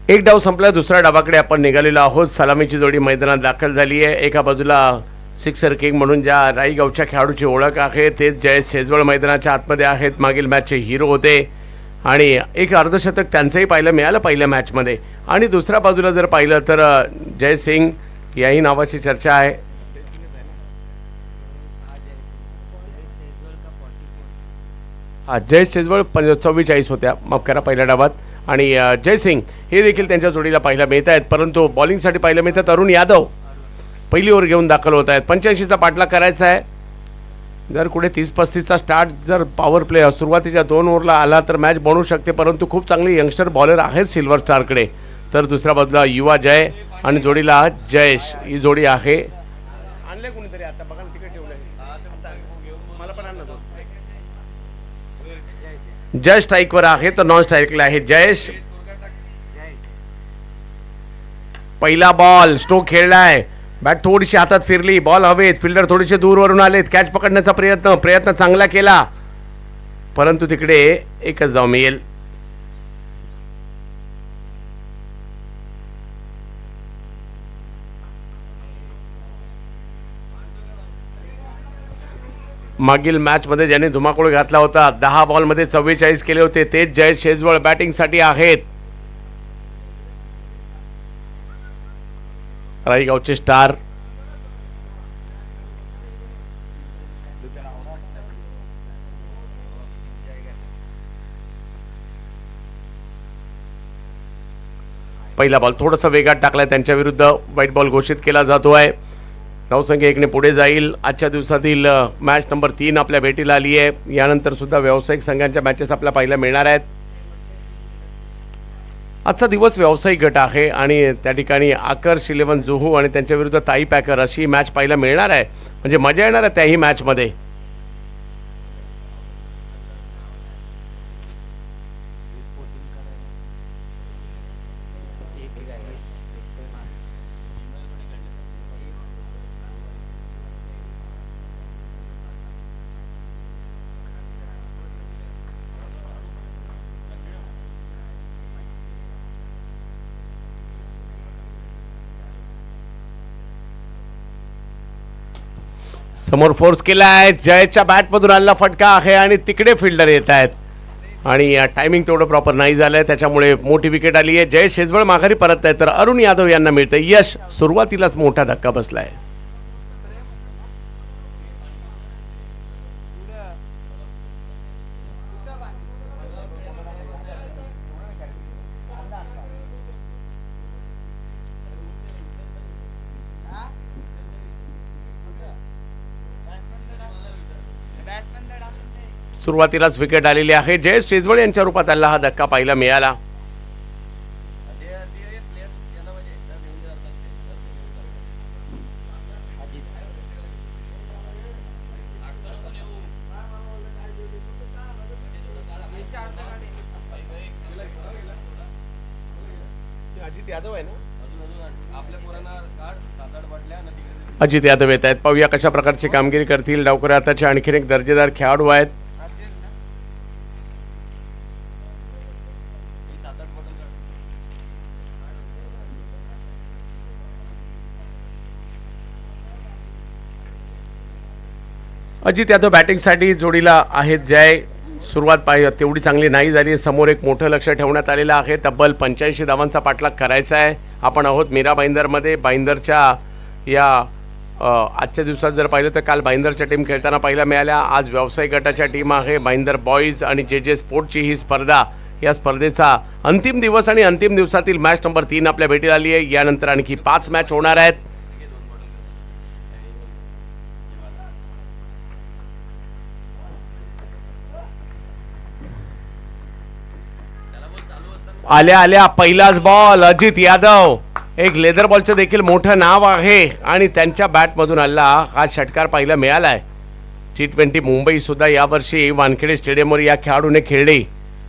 एक डाव संपला, दुसऱ्या डावाकडे आपण निघालेलो आहोत. सलामीची जोडी मैदानात दाखल झाली आहे. एका बाजूला सिक्सर किंग म्हणून ज्या राईगावच्या खेळाडूची ओळख आहे तेच जयेश शेजवळ मैदानाच्या आतमध्ये आहेत. मागील मॅचचे हिरो होते आणि एक अर्धशतक त्यांचंही पाहायला मिळालं पहिल्या मॅचमध्ये. आणि दुसऱ्या बाजूला जर पाहिलं तर जयसिंग याही नावाची चर्चा आहे. जयेश शेजवळ 44 होत्या, माफ करा, पहिल्या डावात. आणि जयसिंग हे देखील त्यांच्या जोडीला पाहायला मिळत आहेत. परंतु बॉलिंगसाठी पाहायला मिळतात अरुण यादव पहिली ओव्हर घेऊन दाखल होत आहेत. 85चा पाठलाग करायचा आहे. जर कुठे 30-35चा स्टार्ट जर पॉवर प्ले सुरुवातीच्या 2 ओव्हरला आला तर मॅच बनवू शकते. परंतु खूप चांगले यंगस्टर बॉलर आहेत सिल्वर स्टारकडे. तर दुसऱ्या बाजूला युवा जय आणि जोडीला जयेश ही जोडी आहे. आणले कुणीतरी आता बघा तिकडे ठेवलंय, मला पण आणलं. जय स्ट्राईकवर आहे तर नॉन स्ट्राईकला आहे जयेश. पहिला बॉल स्ट्रोक खेळलाय, बॅट थोडीशी हातात फिरली, बॉल हवेत, फिल्डर थोडेसे दूरवरून आलेत. कॅच पकडण्याचा प्रयत्न चांगला केला, परंतु तिकडे एकच धाव मिळेल. मागील मॅचमध्ये ज्याने धुमाकूळ घातला होता, 10 बॉलमध्ये 44 केले होते, तेच जयेश शेजवळ बॅटिंगसाठी आहेत. राईगावचे स्टार. पहिला बॉल थोडासा वेगात टाकलाय त्यांच्या विरुद्ध, व्हाईट बॉल घोषित केला जातोय. 9 संख्या 1 ने पुढे जाईल. आजच्या दिवसातील मॅच नंबर 3 आपल्या भेटीला आली आहे. यानंतर सुद्धा व्यावसायिक संघांच्या मॅचेस आपल्याला पाहायला मिळणार आहेत. आजचा दिवस व्यावसायिक गट आहे आणि त्या ठिकाणी आकर्ष 11 जुहू आणि त्यांच्या विरुद्ध ताई पॅकर अशी मॅच पाहायला मिळणार आहे. म्हणजे मजा येणार आहे त्याही मॅचमध्ये. समोर फोर्स केला आहे, जयच्या बॅटमधून आलेला फटका आहे आणि तिकडे फिल्डर येत आहेत आणि टायमिंग तेवढं प्रॉपर नाही झालंय, त्याच्यामुळे मोठी विकेट आली आहे. जयेश शेजवळ माघारी परत आहे तर अरुण यादव यांना मिळतं यश. सुरुवातीलाच मोठा धक्का बसलाय. सुरुवातीलाच विकेट आलेली आहे. जयेश शेजवळ यांच्या रूपात आलेला हा धक्का पाहायला मिळाला. अजित यादव आहे ना, अजित यादव येत आहेत. पाहूया कशा प्रकारची कामगिरी करतील डावखरे. आताचे आणखीन एक दर्जेदार खेळाडू आहेत. अजित यादव बॅटिंगसाठी जोडीला आहेत. जय सुरुवात पाहिजे तेवढी चांगली नाही झाली. समोर एक मोठं लक्ष ठेवण्यात आलेलं आहे. तब्बल 85 धावांचा पाठलाग करायचा आहे. आपण आहोत मीरा भाईंदरमध्ये. भाईंदरच्या या आजच्या दिवसात जर पाहिलं तर काल भाईंदरच्या टीम खेळताना पाहायला मिळाल्या. आज व्यावसायिक गटाच्या टीम आहे भाईंदर बॉईज आणि जे जे स्पोर्टची ही स्पर्धा. या स्पर्धेचा अंतिम दिवस आणि अंतिम दिवसातील मॅच नंबर 3 आपल्या भेटीला आली आहे. यानंतर आणखी 5 मॅच होणार आहेत. आल्या आल्या पहिलाच बॉल अजित यादव. एक लेदर बॉलचं देखील मोठं नाव आहे आणि त्यांच्या बॅटमधून आला हा षटकार पाहायला मिळालाय. T20 मुंबई सुद्धा यावर्षी वानखेडे स्टेडियमवर या खेळाडूने खेळली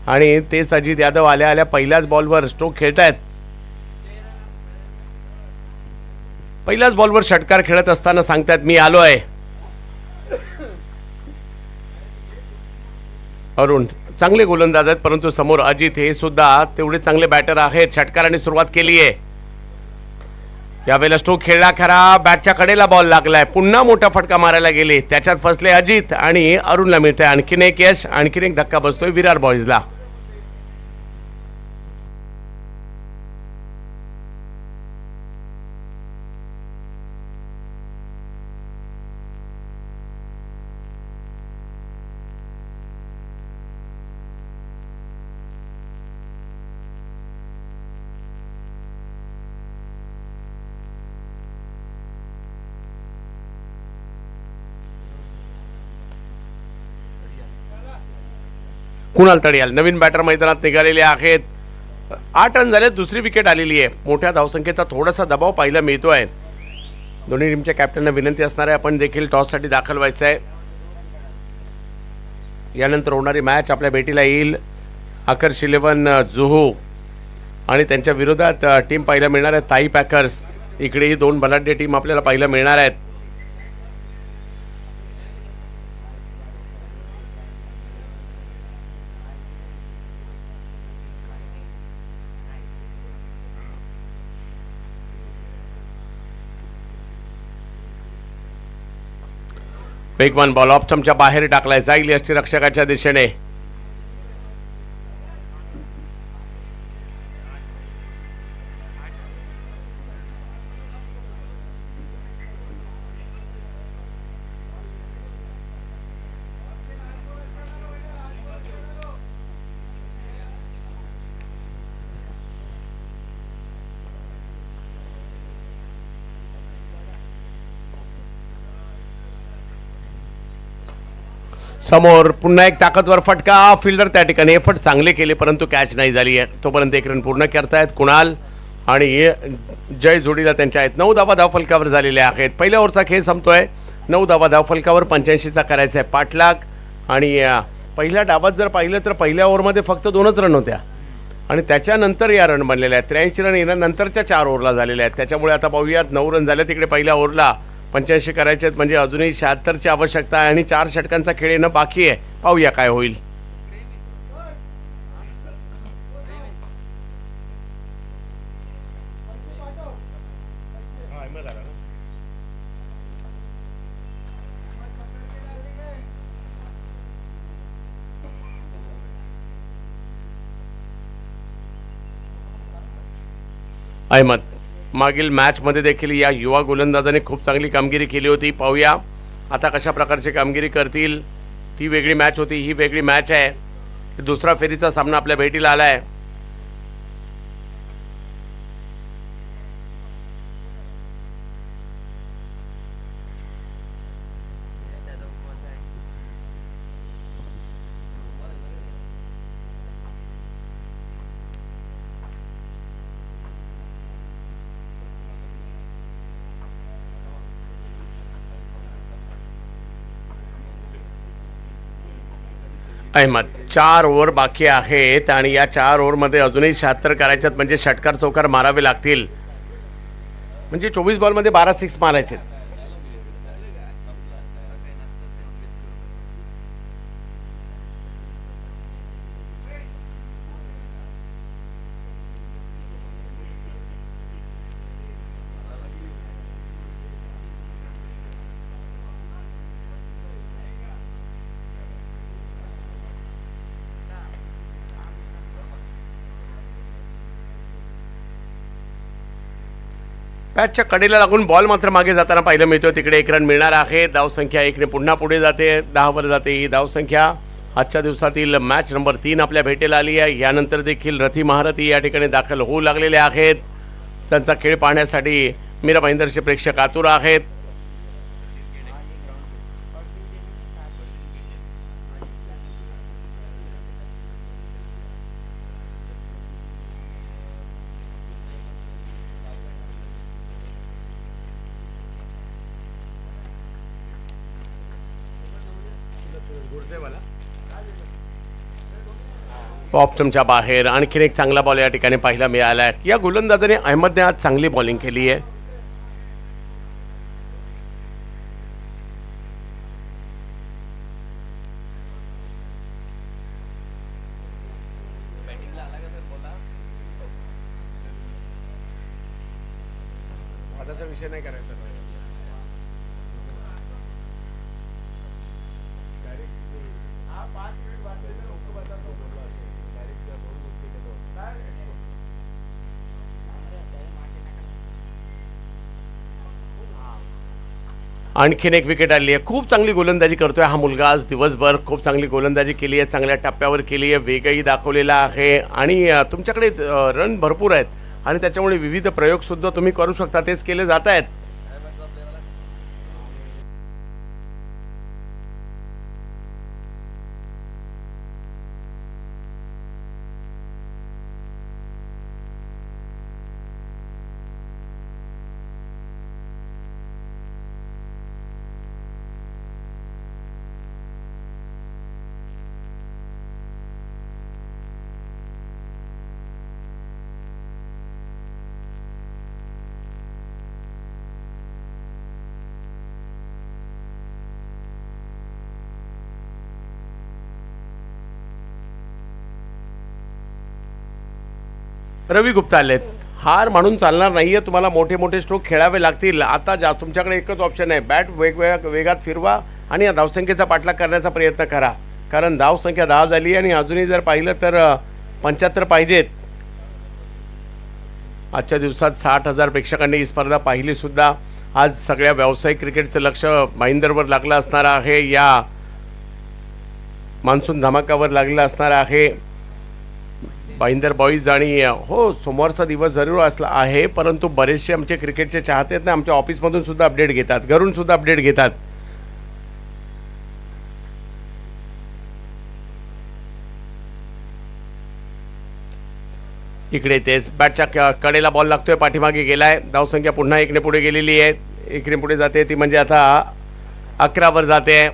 आणि तेच अजित यादव आल्या आल्या पहिल्याच बॉलवर स्ट्रोक खेळतायत. पहिल्याच बॉलवर षटकार खेळत असताना सांगतायत मी आलोय. अरुण चांगले गोलंदाज आहेत परंतु समोर अजित हे सुद्धा तेवढे चांगले बॅटर आहेत. षटकाराने सुरुवात केली आहे. यावेळेला स्ट्रोक खेळला खरा. बॅटच्या कडेला बॉल लागलाय. पुन्हा मोठा फटका मारायला गेले. त्याच्यात फसले अजित आणि अरुणला मिळतंय आणखीन एक यश. आणखीन एक धक्का बसतोय विरार बॉईजला. कुणाल तडियाल नवीन बॅटर मैदानात निघालेले आहेत. 8 रन झाले. दुसरी विकेट आलेली आहे. मोठ्या धावसंख्येचा थोडासा दबाव पाहायला मिळतोय. दोन्ही टीमच्या कॅप्टनना विनंती असणार आहे आपण देखील टॉससाठी दाखल व्हायचं आहे. यानंतर होणारी मॅच आपल्या भेटीला येईल आकर्ष 11 जुहू आणि त्यांच्या विरोधात टीम पाहायला मिळणार आहे ताई पॅकर्स. इकडेही 2 बलाढ्य टीम आपल्याला पाहायला मिळणार आहेत. वेगवान बॉल ऑफ स्टंपच्या बाहेर टाकलाय. जाईल यष्टीरक्षकाच्या दिशेने. समोर पुन्हा एक ताकदवर फटका. फिल्डर त्या ठिकाणी एफर्ट चांगले केले परंतु कॅच नाही झाली आहे. तोपर्यंत 1 रन पूर्ण करतायत कुणाल आणि जय जोडीला त्यांच्या आहेत. 9 धावा धावफलकावर झालेल्या आहेत. पहिल्या ओव्हरचा खेळ संपतोय. 9 धावा धावफलकावर 85चा करायचा आहे पाठलाग. आणि पहिल्या डावात जर पाहिलं तर पहिल्या ओव्हरमध्ये फक्त 2च रन होत्या आणि त्याच्यानंतर या रन बनलेल्या आहेत. 83 रन येण्यानंतरच्या 4 ओव्हरला झालेल्या आहेत. त्याच्यामुळे आता पाहूयात 9 रन झाले तिकडे पहिल्या ओव्हरला. 85 करायचे आहेत म्हणजे अजूनही 76ची आवश्यकता आहे आणि 4 षटकांचा खेळ येणं बाकी आहे. पाहूया काय होईल. अहमद मागील मॅचमध्ये देखील या युवा गोलंदाजाने खूप चांगली कामगिरी केली होती. पाहूया आता कशा प्रकारची कामगिरी करतील. ती वेगळी मॅच होती, ही वेगळी मॅच आहे. दुसरा फेरीचा सामना आपल्या भेटीला आला आहे. अहमद 4 ओव्हर बाकी आहेत आणि या 4 ओव्हरमध्ये अजूनही 76 करायच्यात, म्हणजे षटकार चौकार मारावे लागतील. म्हणजे 24 बॉलमध्ये 12 सिक्स मारायचे. पॅचच्या कडेला लागून बॉल मात्र मागे जाताना पाहायला मिळतो. तिकडे 1 रन मिळणार आहे. धावसंख्या 1 ने पुन्हा पुढे जाते, 10 वर जाते ही धावसंख्या. आजच्या दिवसातील मॅच नंबर 3 आपल्या भेटेला आली आहे. यानंतर देखील रथी महारथी या ठिकाणी दाखल होऊ लागलेले आहेत. त्यांचा खेळ पाहण्यासाठी मीरा भाईंदरचे प्रेक्षक आतुर आहेत. ऑप्शनच्या बाहेर आणखीन एक चांगला बॉल या ठिकाणी पाहायला मिळाला आहे. या गोलंदाजाने अहमदने आज चांगली बॉलिंग केली आहे. विषय नाही करायचा. आणखीन एक विकेट आली आहे. खूप चांगली गोलंदाजी करतोय हा मुलगा आज दिवसभर. खूप चांगली गोलंदाजी केली आहे, चांगल्या टप्प्यावर केली आहे, वेगही दाखवलेला आहे आणि तुमच्याकडे रन भरपूर आहेत आणि त्याच्यामुळे विविध प्रयोगसुद्धा तुम्ही करू शकता, तेच केले जात आहेत. रवी गुप्ता आलेत. हार मानून चालणार नाहीये, तुम्हाला मोठे मोठे स्ट्रोक खेळावे लागतील. आता तुमच्याकडे एकच ऑप्शन आहे, बॅट वेगवेगळ्या वेगात फिरवा आणि या धावसंख्येचा पाठलाग करण्याचा प्रयत्न करा. कारण धावसंख्या 10 झाली आणि अजूनही जर पाहिलं तर 75 पाहिजेत. आजच्या दिवसात 60,000 प्रेक्षकांनी ही स्पर्धा पाहिली सुद्धा. आज सगळ्या व्यावसायिक क्रिकेटचं लक्ष भाईंदरवर लागलं असणार आहे, या मान्सून धमाकावर लागलेलं असणार आहे. भाईंदर बॉईज आणि हो सोमवारचा दिवस जरूर असला आहे, परंतु बरेचसे आमचे क्रिकेटचे चाहते आहेत ना, आमच्या ऑफिसमधून सुद्धा अपडेट घेतात, घरून सुद्धा अपडेट घेतात. इकडे तेच बॅटच्या कडेला बॉल लागतोय, पाठीमागे गेलाय. धावसंख्या पुन्हा 1 ने पुढे गेलेली आहे. 1 ने पुढे जाते ती म्हणजे आता 11 वर जाते.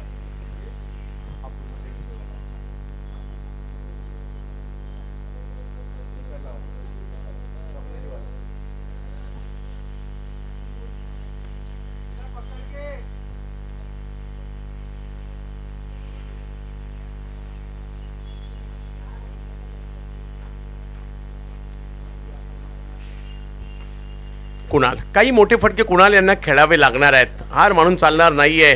कुणाल, काही मोठे फटके कुणाल यांना खेळावे लागणार आहेत, हार म्हणून चालणार नाहीये.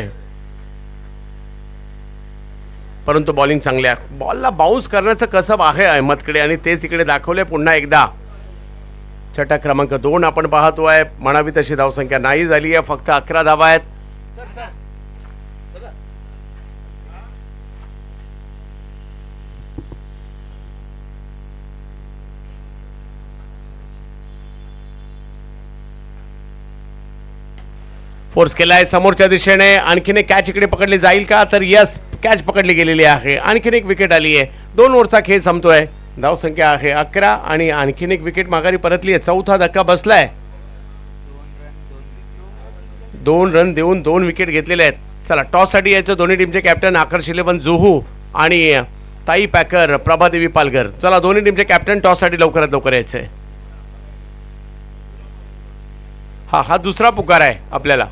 परंतु बॉलिंग चांगली आहे. बॉलला बाउन्स करण्याचं कसब आहे अहमदकडे आणि तेच इकडे दाखवले पुन्हा एकदा. षटक क्रमांक 2 आपण पाहतोय. म्हणावी तशी धावसंख्या नाही झाली आहे, फक्त 11 धावा आहेत. फोर्स केलाय समोरच्या दिशेने. आणखीन एक कॅच इकडे पकडली जाईल का, तर यस, कॅच पकडली गेलेली आहे. आणखीन एक विकेट आली आहे. 2 ओव्हरचा खेळ संपतोय. धावसंख्या आहे 11 आणि आणखीन एक विकेट माघारी परतली आहे. चौथा धक्का बसलाय. 2 रन देऊन 2 विकेट घेतलेले आहेत. चला, टॉस साठी यायचं दोन्ही टीमचे कॅप्टन आकर्ष 11 जुहू आणि ताई पॅकर, प्रभादेवी पालघर. चला दोन्ही टीमचे कॅप्टन टॉससाठी लवकरात लवकर यायचं आहे. हा दुसरा पुकार आहे आपल्याला.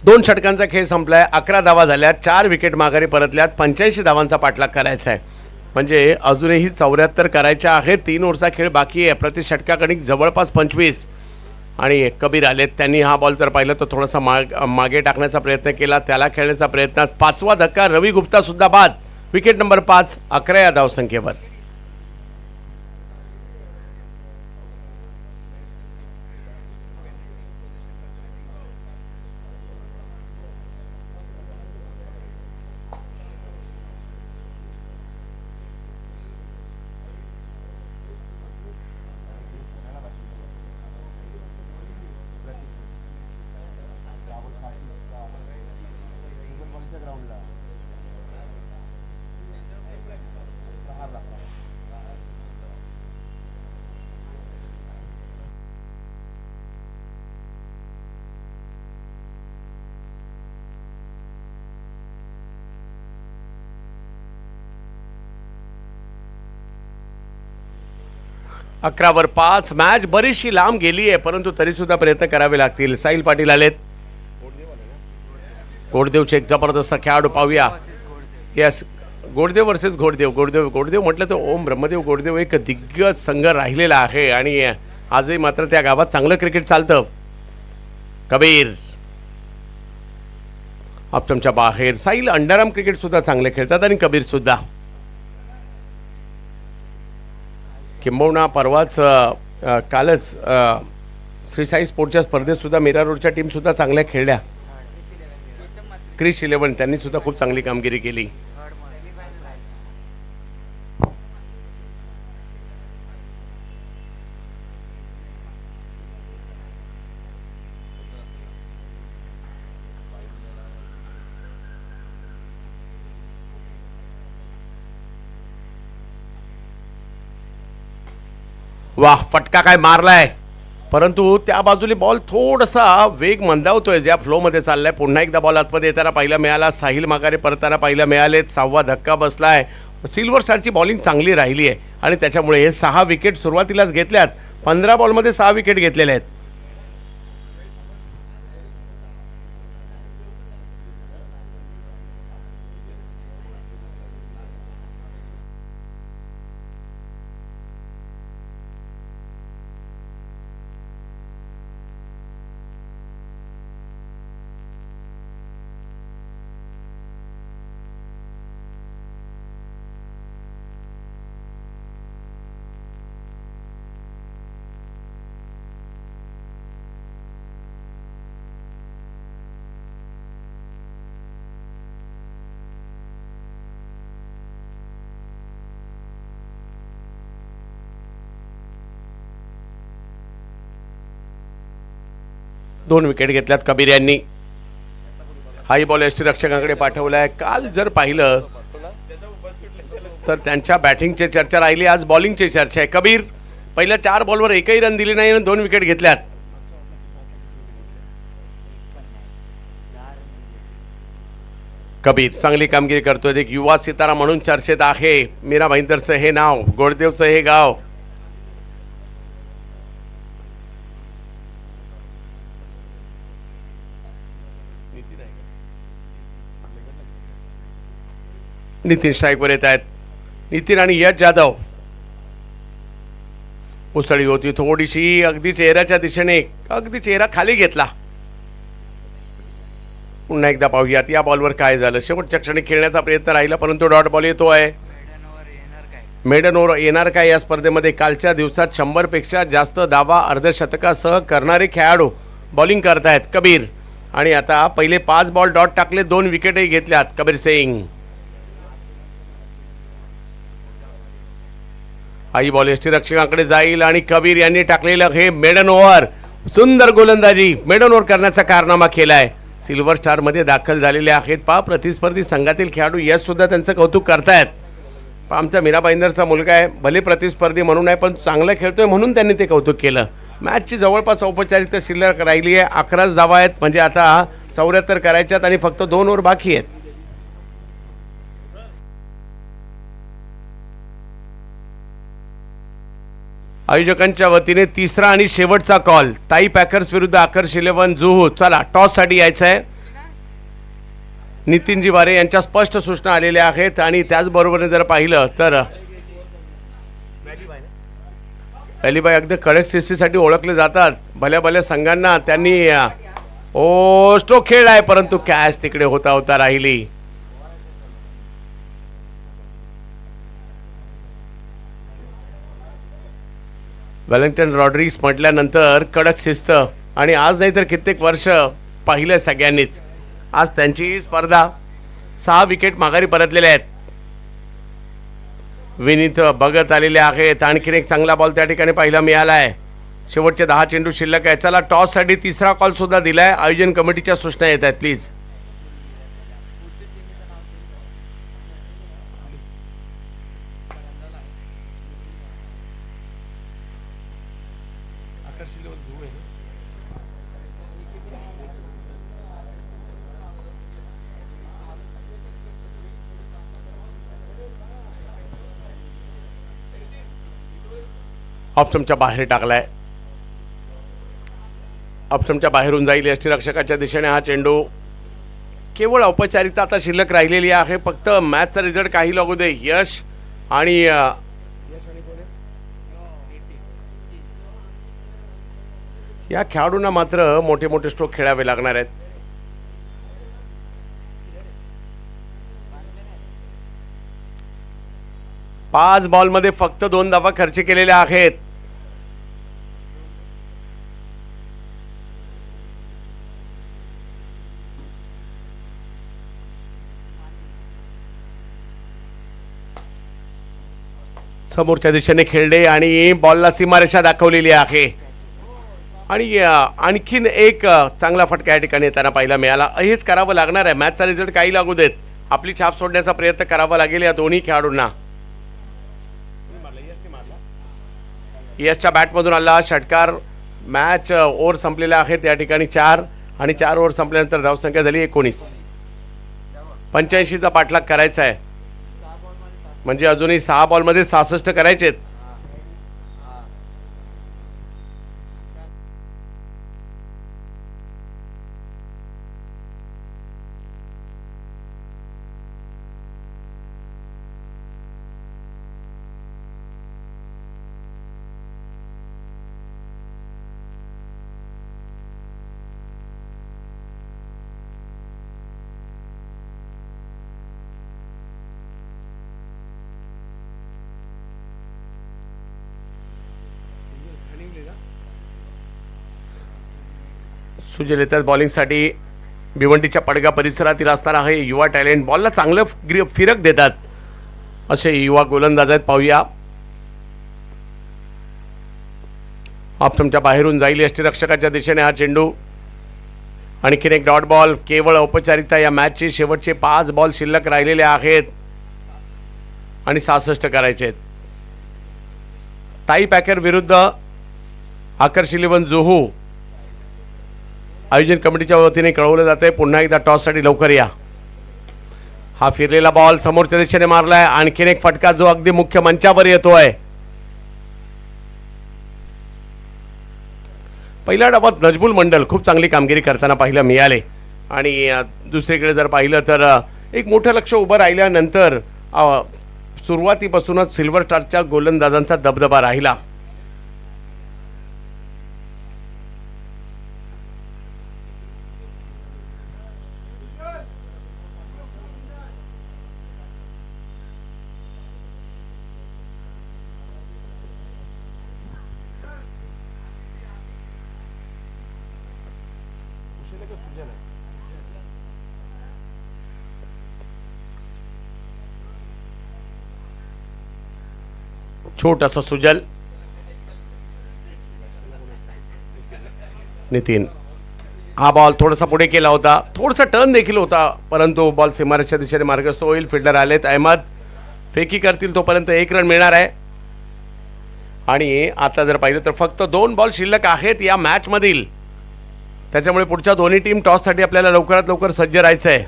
दोन षटकांचा खेळ संपलाय. 11 धावा झाल्या, 4 विकेट माघारी परतल्यात. 85 धावांचा पाठलाग करायचा आहे. म्हणजे अजूनही 74 करायच्या आहेत. 3 ओव्हरचा खेळ बाकी आहे. प्रति षटकाकणिक जवळपास 25. आणि कबीर आलेत. त्यांनी हा बॉल जर पाहिलं तर थोडासा मागे टाकण्याचा प्रयत्न केला, त्याला खेळण्याचा प्रयत्न. 5वा धक्का. रवी गुप्ता सुद्धा बाद. विकेट नंबर 5, 11 या धावसंख्येवर. अकरावर 5. मॅच बरीचशी लांब गेली आहे, परंतु तरी सुद्धा प्रयत्न करावे लागतील. साहिल पाटील आलेत. गोडदेवचे एक जबरदस्त खेळाडू पाहूया. Yes, Goddev versus Ghoddev. गोडदेव म्हटलं तर ओम ब्रह्मदेव गोडदेव एक दिग्गज संघ राहिलेला आहे आणि आजही मात्र त्या गावात चांगलं क्रिकेट चालतं. कबीर ऑप्शनच्या बाहेर. साहिल अंडरआर्म क्रिकेट सुद्धा चांगले खेळतात आणि कबीर सुद्धा. किंबहुना परवाच कालच श्री साई स्पोर्टच्या स्पर्धेत सुद्धा मीरा रोडच्या टीम सुद्धा चांगल्या खेळल्या. क्रिश 11 त्यांनी सुद्धा खूप चांगली कामगिरी केली. वाह, फटका काय मारलाय, परंतु त्या बाजूने बॉल थोडासा वेग मंदावतोय. ज्या फ्लोमध्ये चाललाय. पुन्हा एकदा बॉल आतमध्ये येताना पाहिला मिळाला. साहिल माघारी परताना पाहिला मिळालेत. 6वा धक्का बसलाय. सिल्वर स्टारची बॉलिंग चांगली राहिली आहे आणि त्याच्यामुळे हे 6 विकेट सुरुवातीलाच घेतल्यात. 15 बॉलमध्ये 6 विकेट घेतलेले आहेत. दोन विकेट घेतल्यात कबीर यांनी. हाई बॉल यष्टीरक्षकांकडे पाठवलाय. काल जर पाहिलं तर त्यांच्या बॅटिंगची चर्चा राहिली, आज बॉलिंगची चर्चा आहे. कबीर पहिल्या 4 बॉलवर एकही रन दिली नाही आणि 2 विकेट घेतल्यात. कबीर चांगली कामगिरी करतोय. एक युवा सितारा म्हणून चर्चेत आहे. मीरा भाईंदरचं हे नाव, गोडदेवचं हे गाव. नितीन स्ट्राईकवर येत आहेत. नितीन आणि यश जाधव. उसळी होती थोडीशी, अगदी चेहऱ्याच्या दिशेने, अगदी चेहरा खाली घेतला. पुन्हा एकदा पाहूयात या बॉलवर काय झालं. शेवटच्या क्षणी खेळण्याचा प्रयत्न राहिला, परंतु डॉट बॉल येतो आहे. मेडन ओव्हर येणार काय या स्पर्धेमध्ये? कालच्या दिवसात 100पेक्षा जास्त धावा अर्धशतकासह करणारे खेळाडू बॉलिंग करतायत कबीर. आणि आता पहिले 5 बॉल डॉट टाकले, 2 विकेटही घेतल्यात कबीर सिंग. आई बॉल यष्टीरक्षकांकडे जाईल आणि कबीर यांनी टाकलेलं हे मेडन ओव्हर. सुंदर गोलंदाजी मेडन ओव्हर करण्याचा कारनामा केलाय. सिल्वर स्टार मध्ये दाखल झालेले आहेत प्रतिस्पर्धी संघातील खेळाडू यश सुद्धा त्यांचं कौतुक करतायत. आमचा मीरा भाईंदरचा मुलगा आहे, भले प्रतिस्पर्धी म्हणून आहे पण चांगलं खेळतोय म्हणून त्यांनी ते कौतुक केलं. मॅचची जवळपास औपचारिकता शिल्लक राहिली आहे. 11 धावा आहेत, म्हणजे आता 74 करायच्यात आणि फक्त 2 ओव्हर बाकी आहेत. आयोजकांच्या वतीने तिसरा आणि शेवटचा कॉल. ताई पॅकर्स विरुद्ध आकर्ष 11 जुहू. चला टॉससाठी यायचं आहे. नितीनजी वारे यांच्या स्पष्ट सूचना आलेल्या आहेत आणि त्याचबरोबर जर पाहिलं तर अलीबाई अगदी कडक शिस्तीसाठी ओळखले जातात. भल्या भल्या संघांना त्यांनी स्ट्रोक खेळलाय परंतु कॅच तिकडे होता होता राहिली. वेलिंग्टन रॉड्रिग्स म्हटल्यानंतर कडक शिस्त आणि आज नाही तर कित्येक वर्ष पाहिलं सगळ्यांनीच. आज त्यांची स्पर्धा 6 विकेट माघारी परतलेल्या आहेत. विनीत बघत आलेले आहेत. आणखीन एक चांगला बॉल त्या ठिकाणी पाहायला मिळाला आहे. शेवटचे 10 चेंडू शिल्लक आहे. चला टॉससाठी तिसरा कॉल सुद्धा दिलाय. आयोजन कमिटीच्या सूचना येत आहेत प्लीज. ऑप्शनच्या बाहेर टाकलाय. ऑप्शनच्या बाहेरून जाईल यष्टीरक्षकाच्या दिशेने हा चेंडू. केवळ औपचारिकता आता शिल्लक राहिलेली आहे. फक्त मॅचचा रिझल्ट काही लागू दे. यश आणि या खेळाडूंना मात्र मोठे मोठे स्ट्रोक खेळावे लागणार आहेत. पाच बॉलमध्ये फक्त 2 धावा खर्च केलेल्या आहेत. समोरच्या दिशेने खेळले आणि बॉलला सीमारेषा दाखवलेली आहे. आणि आणखीन एक चांगला फटका या ठिकाणी येताना पाहायला मिळाला. हेच करावं लागणार आहे. मॅचचा रिझल्ट काही लागू देत आपली छाप सोडण्याचा प्रयत्न करावा लागेल या दोन्ही खेळाडूंना. यशच्या बॅटमधून आला षटकार. मॅच ओव्हर संपलेल्या आहेत या ठिकाणी 4 आणि 4 ओव्हर संपल्यानंतर धावसंख्या झाली 19. 85चा पाठलाग करायचा आहे, म्हणजे अजूनही 6 बॉलमध्ये 66 करायचे आहेत. सुजय येतात बॉलिंगसाठी. भिवंडीच्या पडगा परिसरातील असणारा आहे युवा टॅलेंट. बॉलला चांगलं फिरक देतात असे युवा गोलंदाज आहेत. पाहूया. ऑप्शनच्या बाहेरून जाईल यष्टीरक्षकाच्या दिशेने हा चेंडू. आणखीन एक डॉट बॉल. केवळ औपचारिकता या मॅचचे शेवटचे 5 बॉल शिल्लक राहिलेले आहेत आणि 66 करायचे आहेत. टाई पॅकर विरुद्ध आकर्ष 11 जुहू. आयोजन कमिटीच्या वतीने कळवलं जाते पुन्हा एकदा टॉससाठी लवकर या. हा फिरलेला बॉल समोरच्या दिशेने मारलाय. आणखीन एक फटका जो अगदी मुख्य मंचावर येतोय. पहिल्या डावात नजमुल मंडल खूप चांगली कामगिरी करताना पाहायला मिळाले. आणि दुसरीकडे जर पाहिलं तर एक मोठं लक्ष उभं राहिल्यानंतर सुरुवातीपासूनच सिल्वर स्टारच्या गोलंदाजांचा दबदबा राहिला. छोटंसं सुजल. नितीन हा बॉल थोडासा पुढे केला होता, थोडासा टर्न देखील होता, परंतु बॉल सीमारेषच्या दिशेने मार्गस्थ होईल. फिल्डर आलेत अहमद, फेकी करतील तोपर्यंत 1 रन मिळणार आहे. आणि आता जर पाहिलं तर फक्त 2 बॉल शिल्लक आहेत या मॅच मधील, त्याच्यामुळे पुढच्या दोन्ही टीम टॉससाठी आपल्याला लवकरात लवकर सज्ज राहायचं आहे.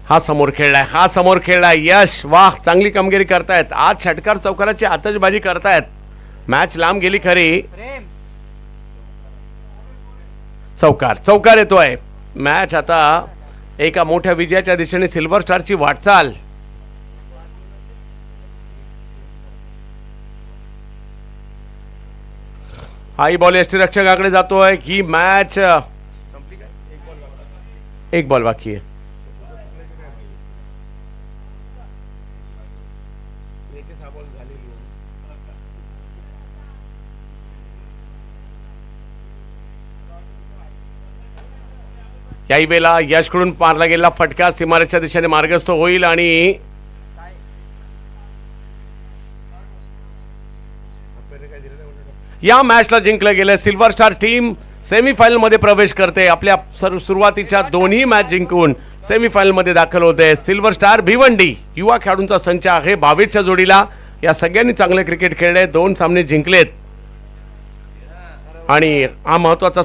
हा समोर खेळलाय यश. वाह, चांगली कामगिरी करतायत आज. षटकार चौकाराची आतषबाजी करतायत. मॅच लांब गेली खरी. चौकार येतोय. मॅच आता एका मोठ्या विजयाच्या दिशेने सिल्वर स्टारची वाटचाल. हाई बॉल यष्टीरक्षकाकडे जातोय. ही मॅच एक बॉल बाकी आहे. याही वेळेला यशकडून मारला गेलेला फटका सीमारेषच्या दिशेने मार्गस्थ होईल आणि या मॅचला जिंकलं गेलं. सिल्वर स्टार टीम सेमीफायनल मध्ये प्रवेश करते. आपल्या सुरुवातीच्या दोन्ही मॅच जिंकून सेमीफायनल मध्ये दाखल होते. सिल्वर स्टार भिवंडी युवा खेळाडूंचा संच आहे 22च्या जोडीला. या सगळ्यांनी चांगले क्रिकेट खेळले, 2 सामने जिंकलेत आणि हा महत्वाचा